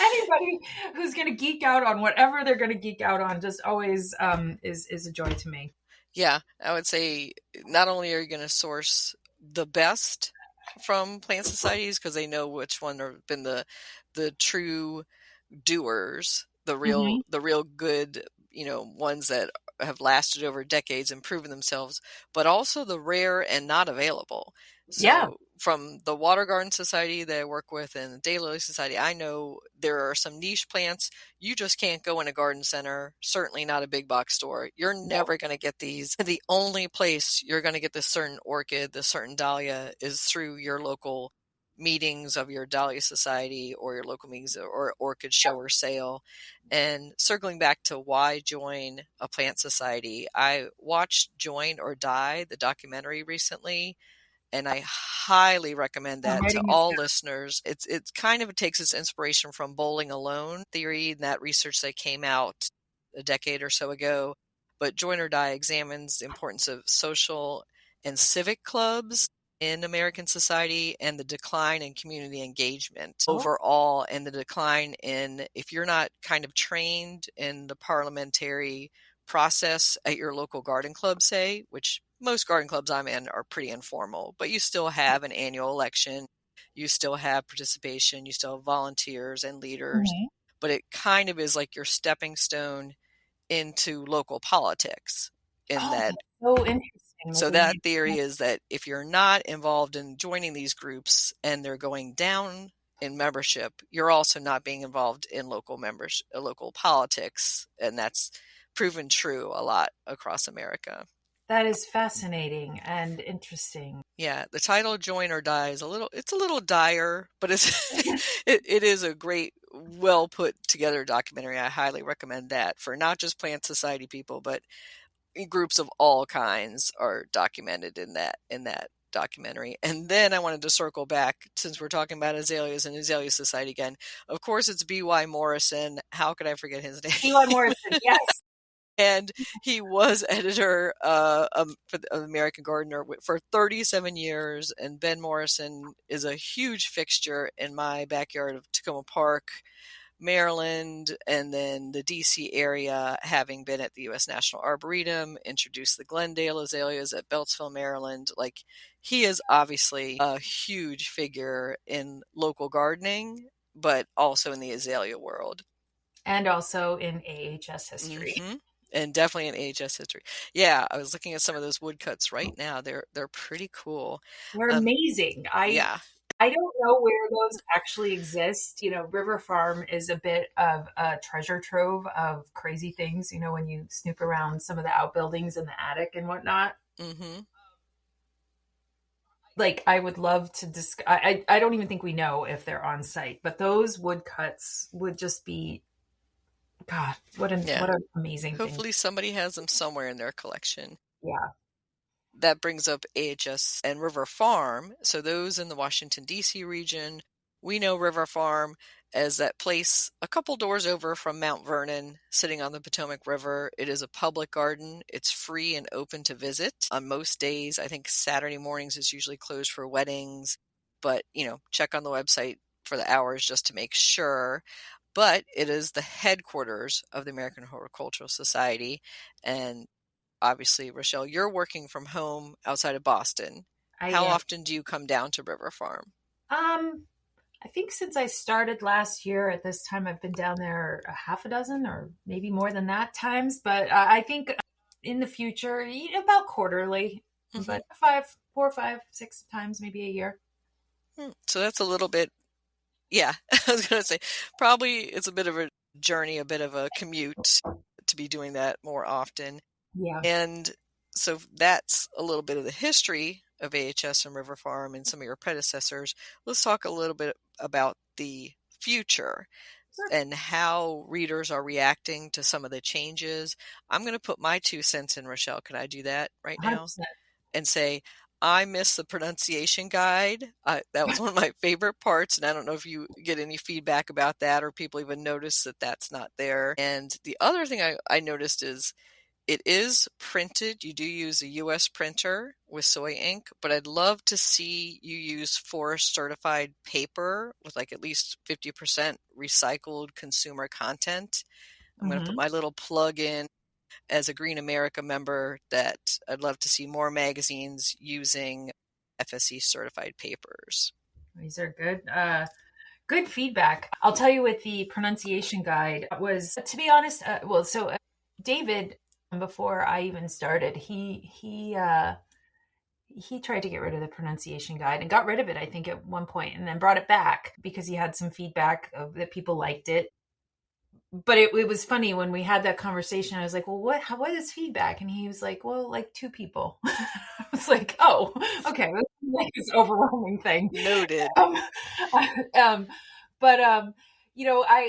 anybody who's going to geek out on whatever they're going to geek out on just always is a joy to me. Yeah, I would say not only are you going to source the best from plant societies because they know which one have been the true doers, the real good, ones that have lasted over decades and proven themselves, but also the rare and not available. So from the Water Garden Society that I work with and the Daylily Society, I know there are some niche plants you just can't go in a garden center, certainly not a big box store. You're never going to get these. The only place you're going to get this certain orchid, this certain dahlia is through your local meetings of your Dahlia Society or your local meetings or orchid show or sale. And circling back to why join a plant society, I watched Join or Die, the documentary recently, and I highly recommend that to all listeners. It kind of takes its inspiration from bowling alone theory and that research that came out a decade or so ago. But Join or Die examines the importance of social and civic clubs in American society and the decline in community engagement overall, and the decline in, if you're not kind of trained in the parliamentary process at your local garden club, say, which most garden clubs I'm in are pretty informal, but you still have an annual election, you still have participation, you still have volunteers and leaders, but it kind of is like your stepping stone into local politics in that. So interesting. So that theory is that if you're not involved in joining these groups and they're going down in membership, you're also not being involved in local politics. And that's proven true a lot across America. That is fascinating and interesting. Yeah, the title "Join or Die" is a little dire, but it is a great, well put together documentary. I highly recommend that for not just plant society people, but groups of all kinds are documented in that documentary. And then I wanted to circle back, since we're talking about azaleas and Azalea Society again. Of course, it's B.Y. Morrison. How could I forget his name? B.Y. Morrison, yes. And he was editor of American Gardener for 37 years. And Ben Morrison is a huge fixture in my backyard of Tacoma Park, Maryland, and then the DC area, having been at the U.S. National Arboretum, introduced the Glendale azaleas at Beltsville, Maryland. Like, he is obviously a huge figure in local gardening, but also in the azalea world. And also in AHS history. Mm-hmm. And definitely in AHS history. Yeah, I was looking at some of those woodcuts right now. They're pretty cool. They're amazing. I don't know where those actually exist. River Farm is a bit of a treasure trove of crazy things, when you snoop around some of the outbuildings in the attic and whatnot. Mm-hmm. Like, I would love to I don't even think we know if they're on site, but those woodcuts would just be, God, what an amazing thing. Hopefully somebody has them somewhere in their collection. Yeah. That brings up AHS and River Farm. So those in the Washington, D.C. region, we know River Farm as that place a couple doors over from Mount Vernon, sitting on the Potomac River. It is a public garden. It's free and open to visit on most days. I think Saturday mornings is usually closed for weddings. but, check on the website for the hours just to make sure. But it is the headquarters of the American Horticultural Society. And obviously, Rochelle, you're working from home outside of Boston. How often do you come down to River Farm? I think since I started last year at this time, I've been down there a half a dozen or maybe more than that times. But I think in the future, about quarterly, but 4, 5, 6 times, maybe a year. So that's a little bit, yeah, I was going to say, probably it's a bit of a journey, a bit of a commute to be doing that more often. Yeah. And so that's a little bit of the history of AHS and River Farm and some of your predecessors. Let's talk a little bit about the future and how readers are reacting to some of the changes. I'm going to put my 2 cents in, Rochelle. Can I do that right now? 100%. And say, I miss the pronunciation guide. That was one of my favorite parts. And I don't know if you get any feedback about that or people even notice that that's not there. And the other thing I noticed is it is printed. You do use a U.S. printer with soy ink, but I'd love to see you use forest certified paper with like at least 50% recycled consumer content. I'm going to put my little plug in as a Green America member that I'd love to see more magazines using FSC certified papers. These are good. Good feedback. I'll tell you with the pronunciation guide was, to be honest, David, before I even started, he tried to get rid of the pronunciation guide and got rid of it, I think, at one point, and then brought it back because he had some feedback that people liked it. But it was funny when we had that conversation. I was like, well, what is feedback? And he was like, well, like 2 people. I was like, oh, okay. Like this overwhelming thing. Noted.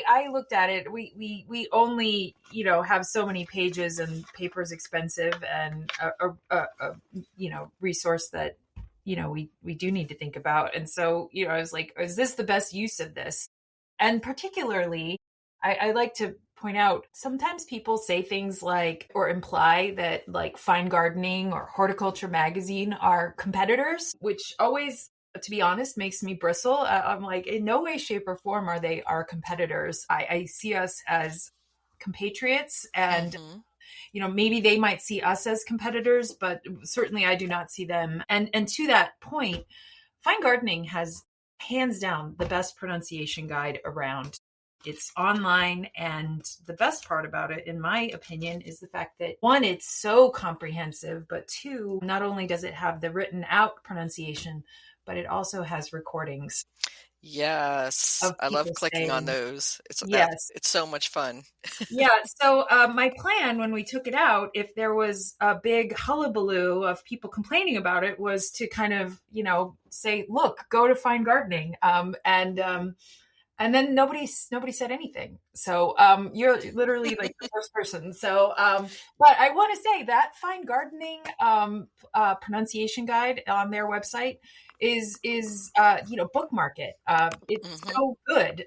I looked at it. We only, have so many pages, and paper is expensive, and a resource that, we do need to think about. And so, I was like, is this the best use of this? And particularly, I like to point out, sometimes people say things like, or imply that like Fine Gardening or Horticulture Magazine are competitors, which always, to be honest, makes me bristle. I'm like, in no way, shape, or form are they our competitors. I see us as compatriots, and maybe they might see us as competitors, but certainly I do not see them. And to that point, Fine Gardening has hands down the best pronunciation guide around. It's online, and the best part about it, in my opinion, is the fact that 1, it's so comprehensive, but 2, not only does it have the written out pronunciation, but it also has recordings. Yes, I love clicking on those. It's so much fun. Yeah. So my plan when we took it out, if there was a big hullabaloo of people complaining about it, was to kind of, say, look, go to Fine Gardening. And then nobody said anything. So you're literally like the first person. So, but I want to say that Fine Gardening pronunciation guide on their website is bookmark it. It's so good.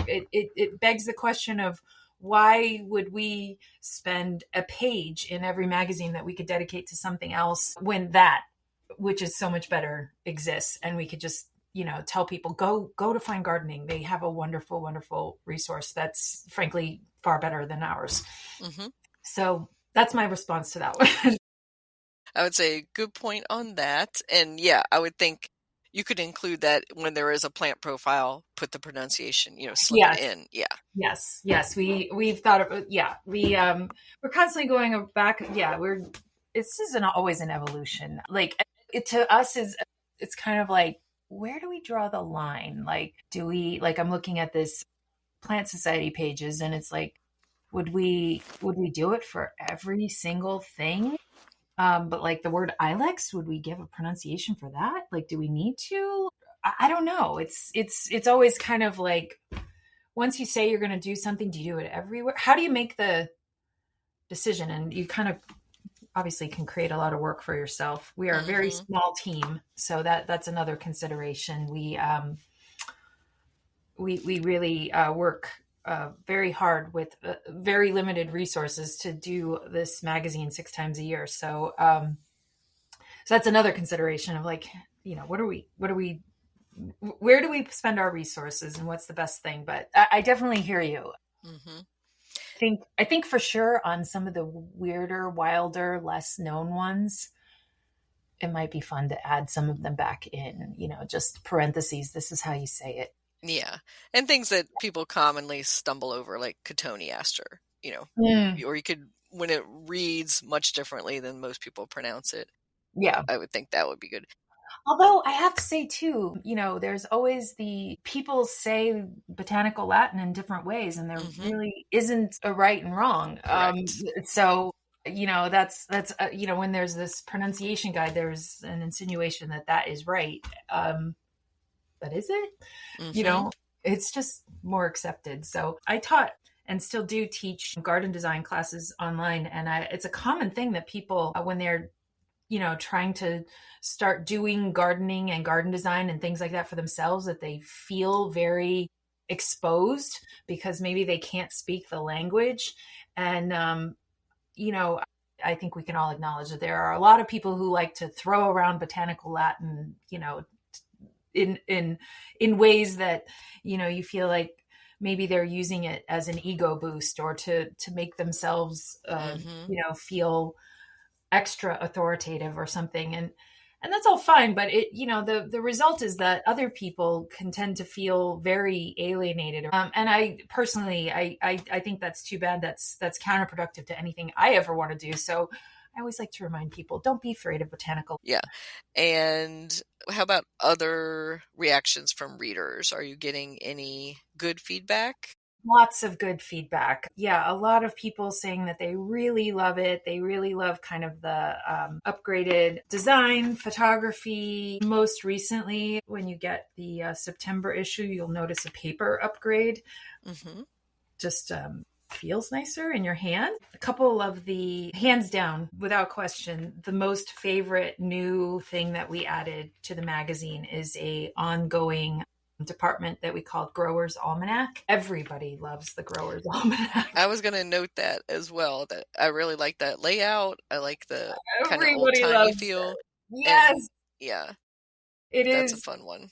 It begs the question of, why would we spend a page in every magazine that we could dedicate to something else when that, which is so much better, exists, and we could just tell people, go to Fine Gardening. They have a wonderful, wonderful resource that's frankly far better than ours. So that's my response to that one. I would say good point on that. And yeah, I would think you could include that when there is a plant profile, put the pronunciation, slip it in. Yeah. Yes. We've thought of, we're constantly going back. Yeah. This isn't always an evolution. Like to us it's kind of like, where do we draw the line? Like, I'm looking at this Plant Society pages, and it's like, would we do it for every single thing? But like the word ilex, would we give a pronunciation for that? Like, do we need to? I don't know. It's always kind of like, once you say you're going to do something, do you do it everywhere? How do you make the decision? And you kind of obviously can create a lot of work for yourself. We are a very small team, so that's another consideration. We really work very hard with very limited resources to do this magazine 6 times a year. So that's another consideration of like, what are we where do we spend our resources and what's the best thing? But I definitely hear you. Mm-hmm. I think for sure on some of the weirder, wilder, less known ones, it might be fun to add some of them back in, just parentheses. This is how you say it. Yeah. And things that people commonly stumble over, like cotoneaster, or you could, when it reads much differently than most people pronounce it. Yeah. I would think that would be good. Although I have to say too, there's always people say botanical Latin in different ways, and there really isn't a right and wrong. So, that's when there's this pronunciation guide, there's an insinuation that is right. But is it? It's just more accepted. So I taught and still do teach garden design classes online. And it's a common thing that people, when they're trying to start doing gardening and garden design and things like that for themselves, that they feel very exposed because maybe they can't speak the language. And, I think we can all acknowledge that there are a lot of people who like to throw around botanical Latin, in ways that, you feel like maybe they're using it as an ego boost or to make themselves, feel extra authoritative or something. And that's all fine. But the result is that other people can tend to feel very alienated. And I personally, I think that's too bad. That's counterproductive to anything I ever want to do. So I always like to remind people, don't be afraid of botanical. Yeah. And how about other reactions from readers? Are you getting any good feedback? Lots of good feedback. Yeah, a lot of people saying that they really love it. They really love kind of the upgraded design, photography. Most recently, when you get the September issue, you'll notice a paper upgrade. Just feels nicer in your hand. A couple of the, hands down, without question, the most favorite new thing that we added to the magazine is a ongoing department that we called Growers Almanac. Everybody loves the Growers Almanac. I was going to note that as well, that I really like that layout. I like the kind of old-timey feel. Yes. And yeah. It is. That's a fun one.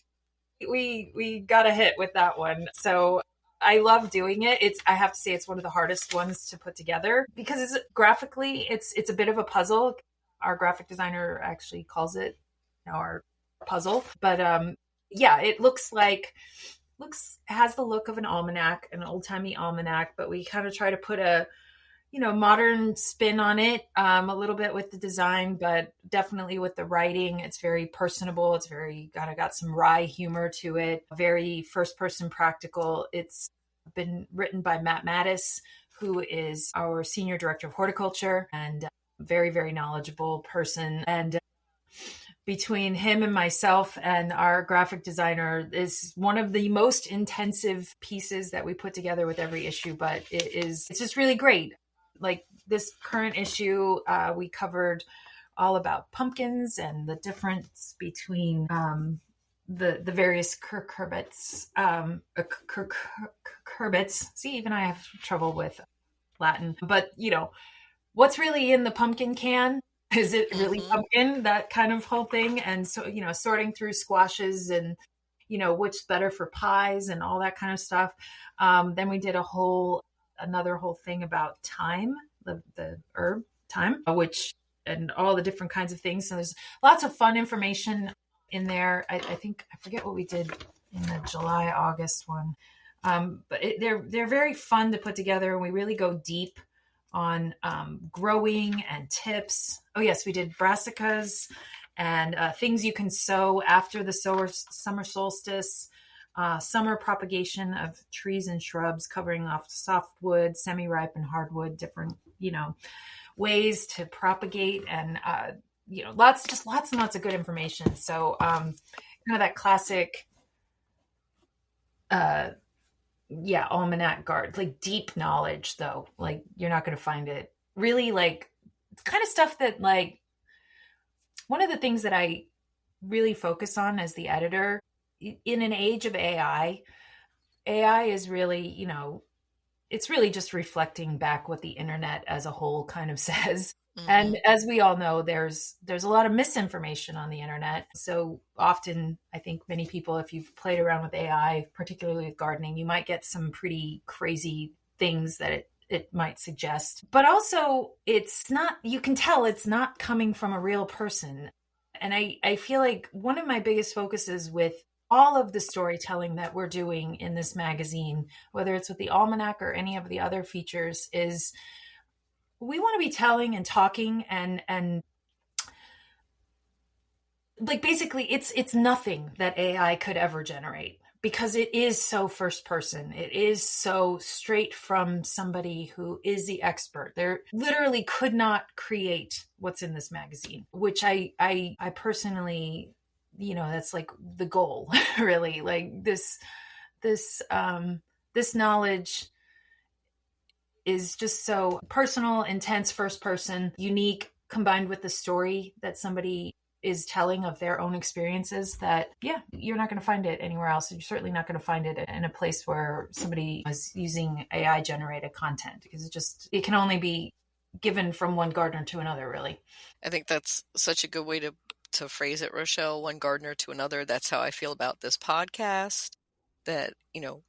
We got a hit with that one. So I love doing it. I have to say it's one of the hardest ones to put together because graphically it's a bit of a puzzle. Our graphic designer actually calls it our puzzle. But yeah, it has the look of an almanac, an old-timey almanac, but we kind of try to put a, modern spin on it, a little bit with the design, but definitely with the writing. It's very personable. It's got some wry humor to it, very first-person practical. It's been written by Matt Mattis, who is our Senior Director of Horticulture and a very, very knowledgeable person. And between him and myself and our graphic designer is one of the most intensive pieces that we put together with every issue, but it's just really great. Like this current issue, we covered all about pumpkins and the difference between the various cucurbits. See, even I have trouble with Latin, but what's really in the pumpkin can? Is it really pumpkin? That kind of whole thing. And so, sorting through squashes and, what's better for pies and all that kind of stuff. Then we did another whole thing about thyme, the herb thyme, and all the different kinds of things. So there's lots of fun information in there. I forget what we did in the July, August one. But they're very fun to put together. And we really go deep on growing and tips. Oh yes, we did brassicas and things you can sow after the summer solstice, summer propagation of trees and shrubs, covering off softwood, semi-ripe and hardwood, different ways to propagate, and lots and lots of good information. So kind of that classic almanac guard, like deep knowledge though. Like you're not going to find it really, like it's kind of stuff that, like, one of the things that I really focus on as the editor in an age of AI is really, it's really just reflecting back what the internet as a whole kind of says. And Mm-hmm. as we all know, there's a lot of misinformation on the internet. So often, I think many people, if you've played around with AI, particularly with gardening, you might get some pretty crazy things that it might suggest. But also, it's not, you can tell it's not coming from a real person. And I feel like one of my biggest focuses with all of the storytelling that we're doing in this magazine, whether it's with the almanac or any of the other features, is we want to be telling and talking and like basically it's nothing that AI could ever generate because it is so first person. It is so straight from somebody who is the expert. There literally could not create what's in this magazine, which I personally, that's like the goal, really. Like this knowledge is just so personal, intense, first person, unique, combined with the story that somebody is telling of their own experiences that, yeah, you're not going to find it anywhere else. You're certainly not going to find it in a place where somebody is using AI generated content, because it can only be given from one gardener to another, really. I think that's such a good way to phrase it, Rochelle, one gardener to another. That's how I feel about this podcast, that,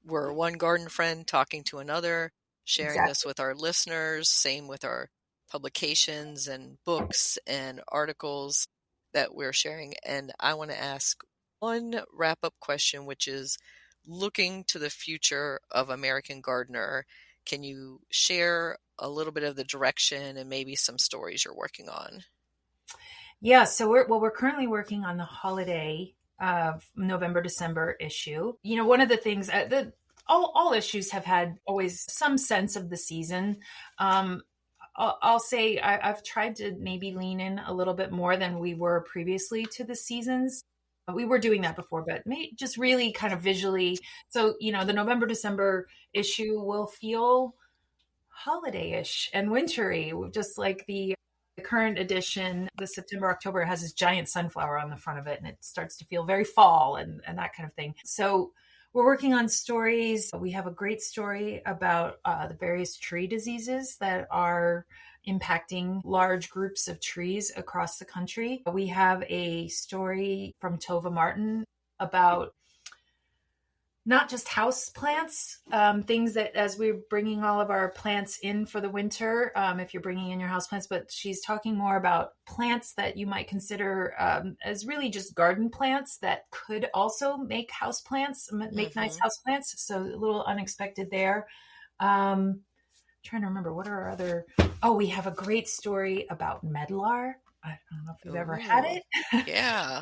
we're one garden friend talking to another, sharing this Exactly. with our listeners, same with our publications and books and articles that we're sharing. And I want to ask one wrap-up question, which is, looking to the future of American Gardener, can you share a little bit of the direction and maybe some stories you're working on? Yeah, so we're currently working on the holiday November December issue. One of the things that all issues have had always some sense of the season. I'll say I've tried to maybe lean in a little bit more than we were previously to the seasons. We were doing that before, but just really kind of visually. So, the November December issue will feel holiday-ish and wintry, just like the current edition. The September October has this giant sunflower on the front of it, and it starts to feel very fall and that kind of thing. So we're working on stories. We have a great story about the various tree diseases that are impacting large groups of trees across the country. We have a story from Tova Martin about not just house plants, things that as we're bringing all of our plants in for the winter, if you're bringing in your house plants, but she's talking more about plants that you might consider as really just garden plants that could also make house plants, make nice house plants. So a little unexpected there. Trying to remember, what are our other, we have a great story about medlar. I don't know if you've ever had it. Yeah.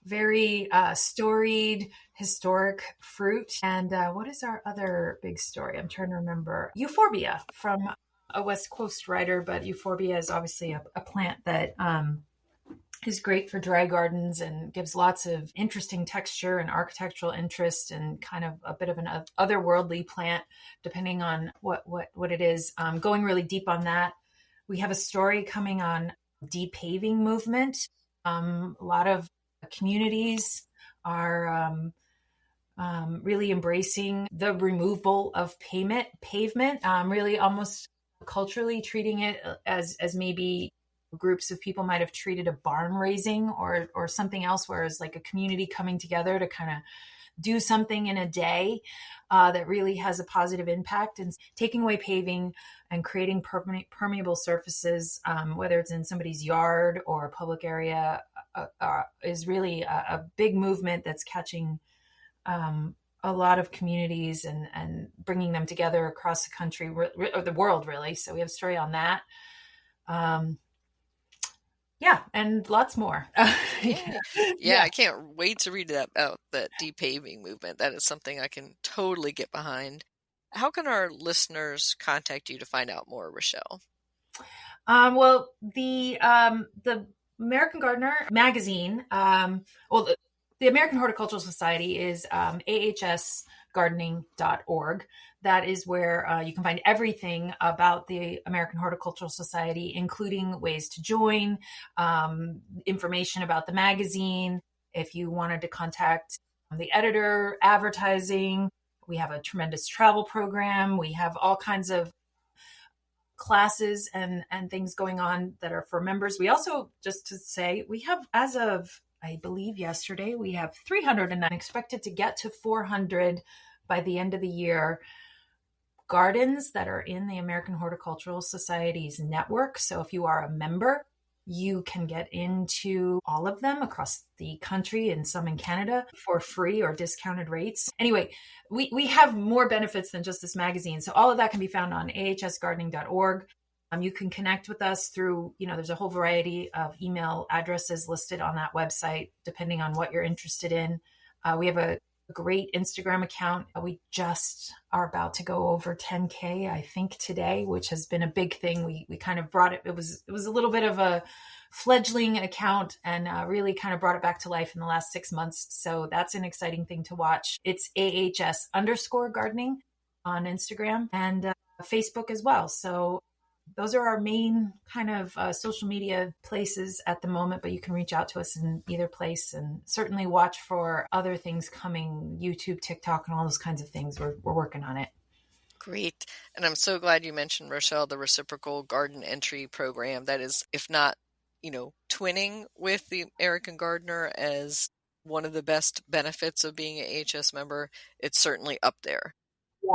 Very storied, historic fruit. And what is our other big story? I'm trying to remember. Euphorbia, from a West Coast writer, but euphorbia is obviously a plant that is great for dry gardens and gives lots of interesting texture and architectural interest, and kind of a bit of an otherworldly plant, depending on what it is. Going really deep on that. We have a story coming on depaving movement. A lot of communities are really embracing the removal of pavement, really almost culturally treating it as maybe groups of people might have treated a barn raising or something else, whereas like a community coming together to kind of do something in a day that really has a positive impact, and taking away paving and creating permeable surfaces, whether it's in somebody's yard or a public area, is really a big movement that's catching a lot of communities and bringing them together across the country or the world, really. So we have a story on that. Yeah, and lots more. Yeah, I can't wait to read about that depaving movement. That is something I can totally get behind. How can our listeners contact you to find out more, Rochelle? Well, the American Gardener magazine, the American Horticultural Society is ahsgardening.org. That is where you can find everything about the American Horticultural Society, including ways to join, information about the magazine. If you wanted to contact the editor, advertising, we have a tremendous travel program. We have all kinds of classes and things going on that are for members. We also, just to say, we have, as of, I believe yesterday, we have 300 and expected to get to 400 by the end of the year gardens that are in the American Horticultural Society's network. So if you are a member, you can get into all of them across the country and some in Canada for free or discounted rates. Anyway, we have more benefits than just this magazine. So all of that can be found on ahsgardening.org. You can connect with us through, there's a whole variety of email addresses listed on that website, depending on what you're interested in. We have a great Instagram account. We just are about to go over 10K, I think, today, which has been a big thing. We kind of brought it. It was a little bit of a fledgling account and really kind of brought it back to life in the last 6 months. So that's an exciting thing to watch. It's AHS_gardening on Instagram and Facebook as well. So those are our main kind of social media places at the moment, but you can reach out to us in either place and certainly watch for other things coming, YouTube, TikTok, and all those kinds of things. We're working on it. Great. And I'm so glad you mentioned, Rochelle, the reciprocal garden entry program. That is, if not, twinning with the American Gardener as one of the best benefits of being an AHS member, it's certainly up there. Yeah.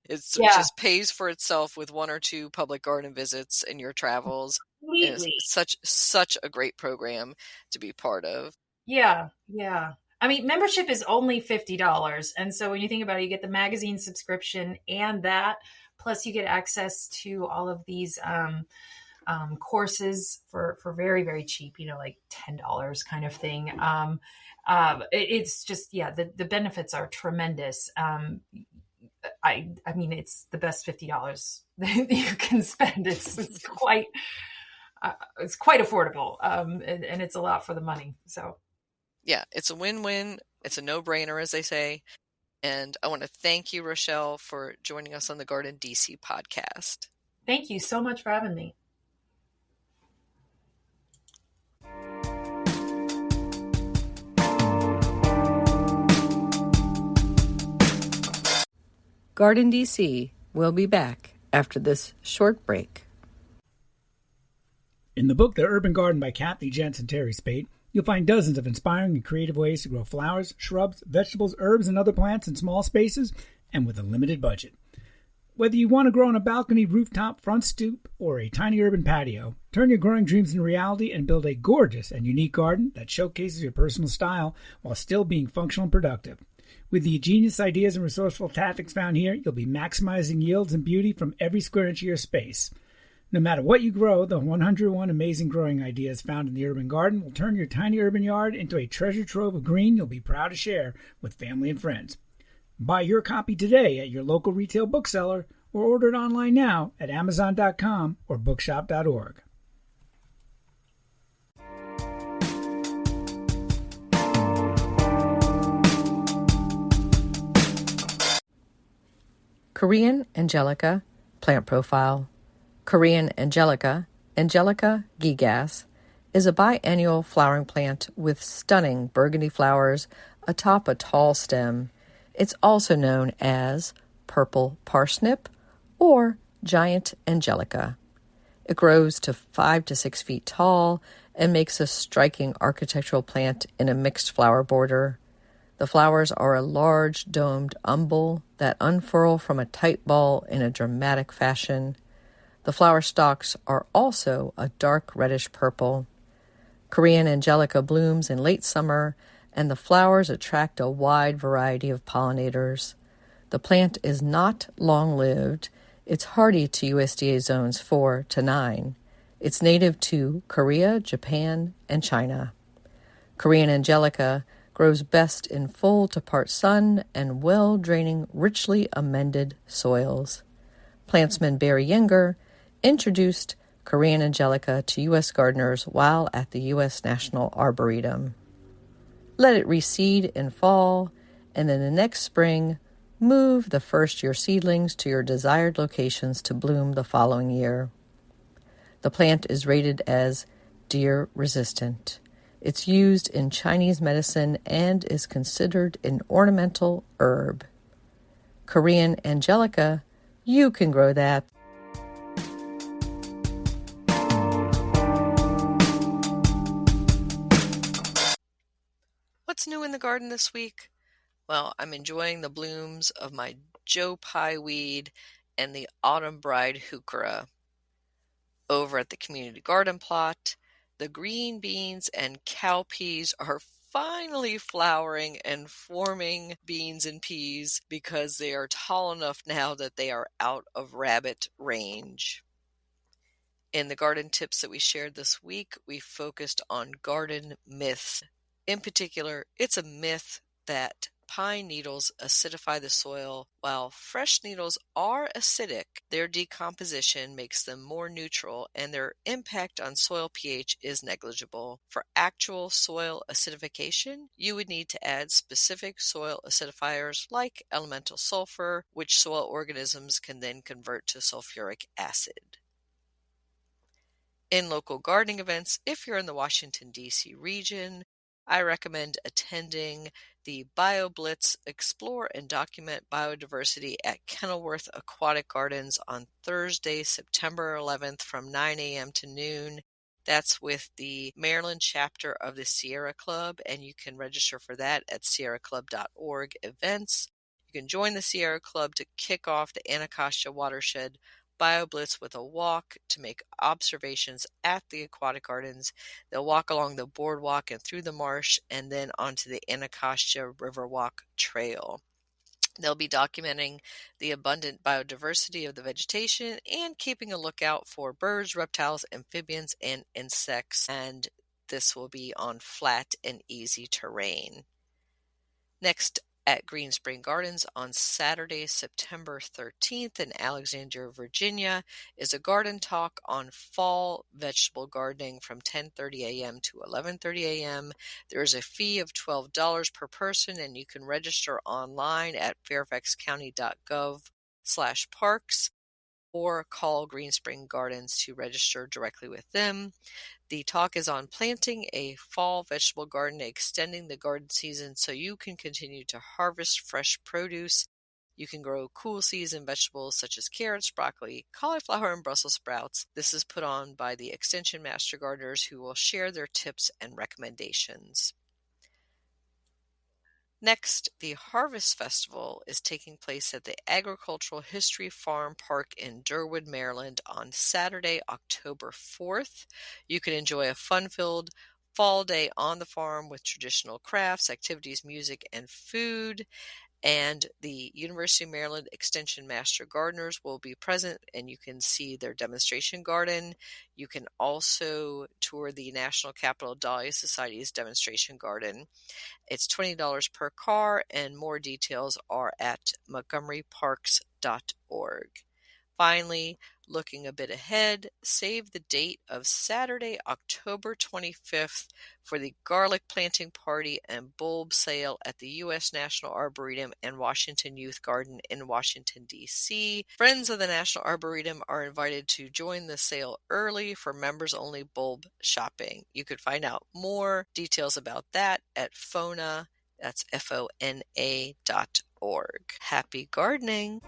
It just pays for itself with 1 or 2 public garden visits in your travels. It's such a great program to be part of. Yeah. I mean, membership is only $50. And so when you think about it, you get the magazine subscription and that, plus you get access to all of these courses for very, very cheap, like $10 kind of thing. It's just, the benefits are tremendous. I mean, it's the best $50 that you can spend. It's quite affordable, and it's a lot for the money. So, yeah, it's a win-win. It's a no-brainer, as they say. And I want to thank you, Rochelle, for joining us on the GardenDC podcast. Thank you so much for having me. GardenDC will be back after this short break. In the book The Urban Garden by Kathy Jentz and Terry Spate, you'll find dozens of inspiring and creative ways to grow flowers, shrubs, vegetables, herbs, and other plants in small spaces and with a limited budget. Whether you want to grow on a balcony, rooftop, front stoop, or a tiny urban patio, turn your growing dreams into reality and build a gorgeous and unique garden that showcases your personal style while still being functional and productive. With the genius ideas and resourceful tactics found here, you'll be maximizing yields and beauty from every square inch of your space. No matter what you grow, the 101 amazing growing ideas found in the urban garden will turn your tiny urban yard into a treasure trove of green you'll be proud to share with family and friends. Buy your copy today at your local retail bookseller or order it online now at Amazon.com or bookshop.org. Korean Angelica plant profile. Korean Angelica, Angelica gigas, is a biennial flowering plant with stunning burgundy flowers atop a tall stem. It's also known as purple parsnip or giant angelica. It grows to 5 to 6 feet tall and makes a striking architectural plant in a mixed flower border. The flowers are a large domed umbel that unfurl from a tight ball in a dramatic fashion. The flower stalks are also a dark reddish purple. Korean Angelica blooms in late summer, and the flowers attract a wide variety of pollinators. The plant is not long-lived. It's hardy to USDA zones 4 to 9. It's native to Korea, Japan, and China. Korean Angelica grows best in full to part sun and well-draining, richly amended soils. Plantsman Barry Yenger introduced Korean Angelica to U.S. gardeners while at the U.S. National Arboretum. Let it reseed in fall, and then the next spring, move the first-year seedlings to your desired locations to bloom the following year. The plant is rated as deer-resistant. It's used in Chinese medicine and is considered an ornamental herb. Korean Angelica, you can grow that. what's new in the garden this week? Well, I'm enjoying the blooms of my Joe Pye weed and the autumn bride heuchera. Over at the community garden plot, the green beans and cowpeas are finally flowering and forming beans and peas because they are tall enough now that they are out of rabbit range. In the garden tips that we shared this week, we focused on garden myths. In particular, it's a myth that pine needles acidify the soil. While fresh needles are acidic, their decomposition makes them more neutral and their impact on soil pH is negligible. For actual soil acidification, you would need to add specific soil acidifiers like elemental sulfur, which soil organisms can then convert to sulfuric acid. In local gardening events, if you're in the Washington, D.C. region, I recommend attending the BioBlitz Explore and Document Biodiversity at Kenilworth Aquatic Gardens on Thursday, September 11th from 9 a.m. to noon. That's with the Maryland chapter of the Sierra Club, and you can register for that at sierraclub.org events. You can join the Sierra Club to kick off the Anacostia Watershed BioBlitz with a walk to make observations at the aquatic gardens. They'll walk along the boardwalk and through the marsh and then onto the Anacostia Riverwalk Trail. They'll be documenting the abundant biodiversity of the vegetation and keeping a lookout for birds, reptiles, amphibians, and insects, and this will be on flat and easy terrain. Next, at Green Spring Gardens on Saturday, September 13th in Alexandria, Virginia, is a garden talk on fall vegetable gardening from 10:30 a.m. to 11:30 a.m. There is a fee of $12 per person, and you can register online at fairfaxcounty.gov/parks or call Green Spring Gardens to register directly with them. The talk is on planting a fall vegetable garden, extending the garden season so you can continue to harvest fresh produce. You can grow cool season vegetables such as carrots, broccoli, cauliflower, and Brussels sprouts. This is put on by the Extension Master Gardeners who will share their tips and recommendations. Next, the Harvest Festival is taking place at the Agricultural History Farm Park in Durwood, Maryland on Saturday, October 4th. You can enjoy a fun-filled fall day on the farm with traditional crafts, activities, music, and food. And the University of Maryland Extension Master Gardeners will be present, and you can see their demonstration garden. You can also tour the National Capital Dahlia Society's demonstration garden. It's $20 per car, and more details are at montgomeryparks.org. Finally, looking a bit ahead, save the date of Saturday, October 25th for the garlic planting party and bulb sale at the U.S. National Arboretum and Washington Youth Garden in Washington, D.C. Friends of the National Arboretum are invited to join the sale early for members-only bulb shopping. You could find out more details about that at FONA, that's FONA.org. Happy gardening!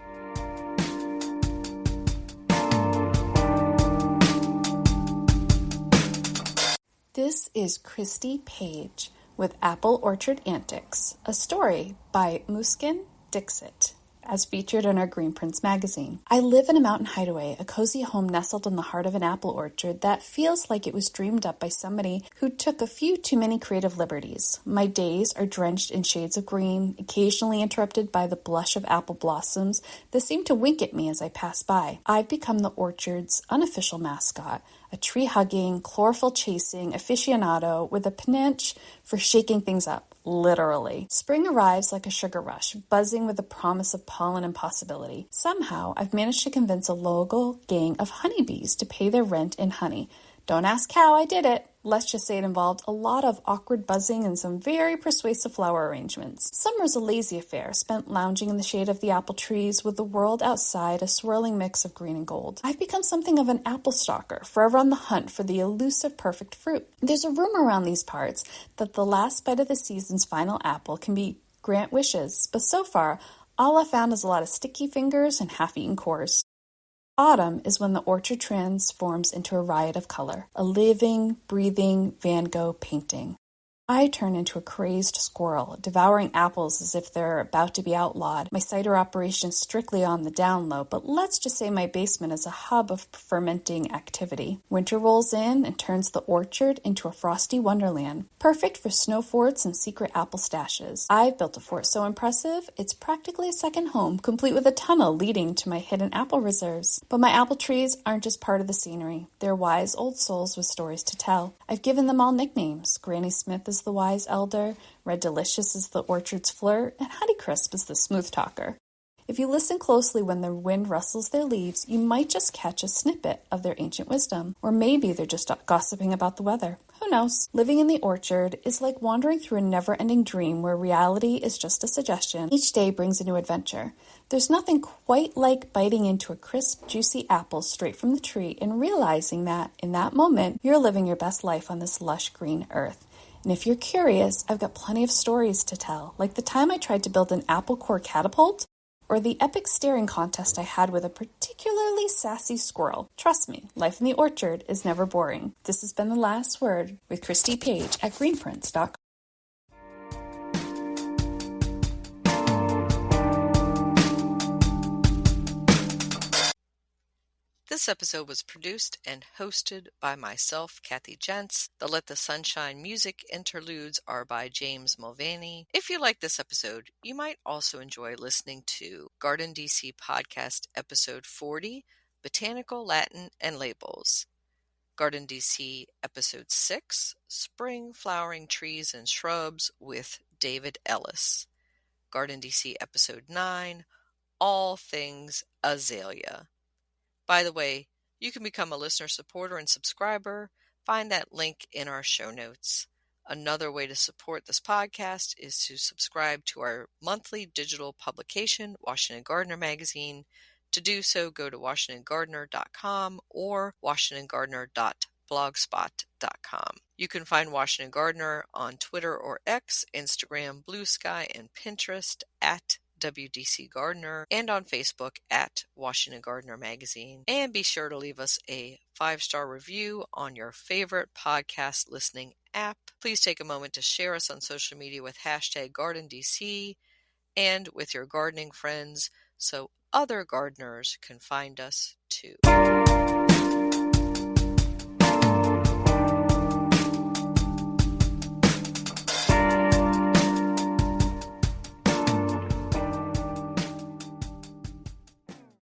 This is Christy Page with Apple Orchard Antics, a story by Muskin Dixit, as featured in our Green Prince magazine. I live in a mountain hideaway, a cozy home nestled in the heart of an apple orchard that feels like it was dreamed up by somebody who took a few too many creative liberties. My days are drenched in shades of green, occasionally interrupted by the blush of apple blossoms that seem to wink at me as I pass by. I've become the orchard's unofficial mascot, a tree-hugging, chlorophyll-chasing aficionado with a penchant for shaking things up, literally. Spring arrives like a sugar rush, buzzing with the promise of pollen and possibility. Somehow, I've managed to convince a local gang of honeybees to pay their rent in honey. Don't ask how I did it. Let's just say it involved a lot of awkward buzzing and some very persuasive flower arrangements. Summer's a lazy affair, spent lounging in the shade of the apple trees with the world outside a swirling mix of green and gold. I've become something of an apple stalker, forever on the hunt for the elusive perfect fruit. There's a rumor around these parts that the last bite of the season's final apple can be grant wishes, but so far, all I've found is a lot of sticky fingers and half-eaten cores. Autumn is when the orchard transforms into a riot of color, a living, breathing Van Gogh painting. I turn into a crazed squirrel, devouring apples as if they're about to be outlawed. My cider operation is strictly on the down low, but let's just say my basement is a hub of fermenting activity. Winter rolls in and turns the orchard into a frosty wonderland, perfect for snow forts and secret apple stashes. I've built a fort so impressive, it's practically a second home, complete with a tunnel leading to my hidden apple reserves. But my apple trees aren't just part of the scenery. They're wise old souls with stories to tell. I've given them all nicknames. Granny Smith is the wise elder, Red Delicious is the orchard's flirt, and Honeycrisp is the smooth talker. If you listen closely when the wind rustles their leaves, you might just catch a snippet of their ancient wisdom. Or maybe they're just gossiping about the weather. Who knows? Living in the orchard is like wandering through a never-ending dream where reality is just a suggestion. Each day brings a new adventure. There's nothing quite like biting into a crisp, juicy apple straight from the tree and realizing that, in that moment, you're living your best life on this lush green earth. And if you're curious, I've got plenty of stories to tell, like the time I tried to build an apple core catapult, or the epic staring contest I had with a particularly sassy squirrel. Trust me, life in the orchard is never boring. This has been The Last Word with Christy Page at greenprints.com. This episode was produced and hosted by myself, Kathy Jentz. The Let the Sunshine music interludes are by James Mulvaney. If you like this episode, you might also enjoy listening to GardenDC Podcast Episode 40, Botanical, Latin, and Labels. GardenDC Episode 6, Spring Flowering Trees and Shrubs with David Ellis. GardenDC Episode 9, All Things Azalea. By the way, you can become a listener supporter and subscriber. Find that link in our show notes. Another way to support this podcast is to subscribe to our monthly digital publication, Washington Gardener Magazine. To do so, go to washingtongardener.com or washingtongardener.blogspot.com. You can find Washington Gardener on Twitter or X, Instagram, Blue Sky, and Pinterest at WDC Gardener, and on Facebook at Washington Gardener Magazine. And be sure to leave us a 5-star review on your favorite podcast listening app. Please take a moment to share us on social media with hashtag GardenDC and with your gardening friends so other gardeners can find us too.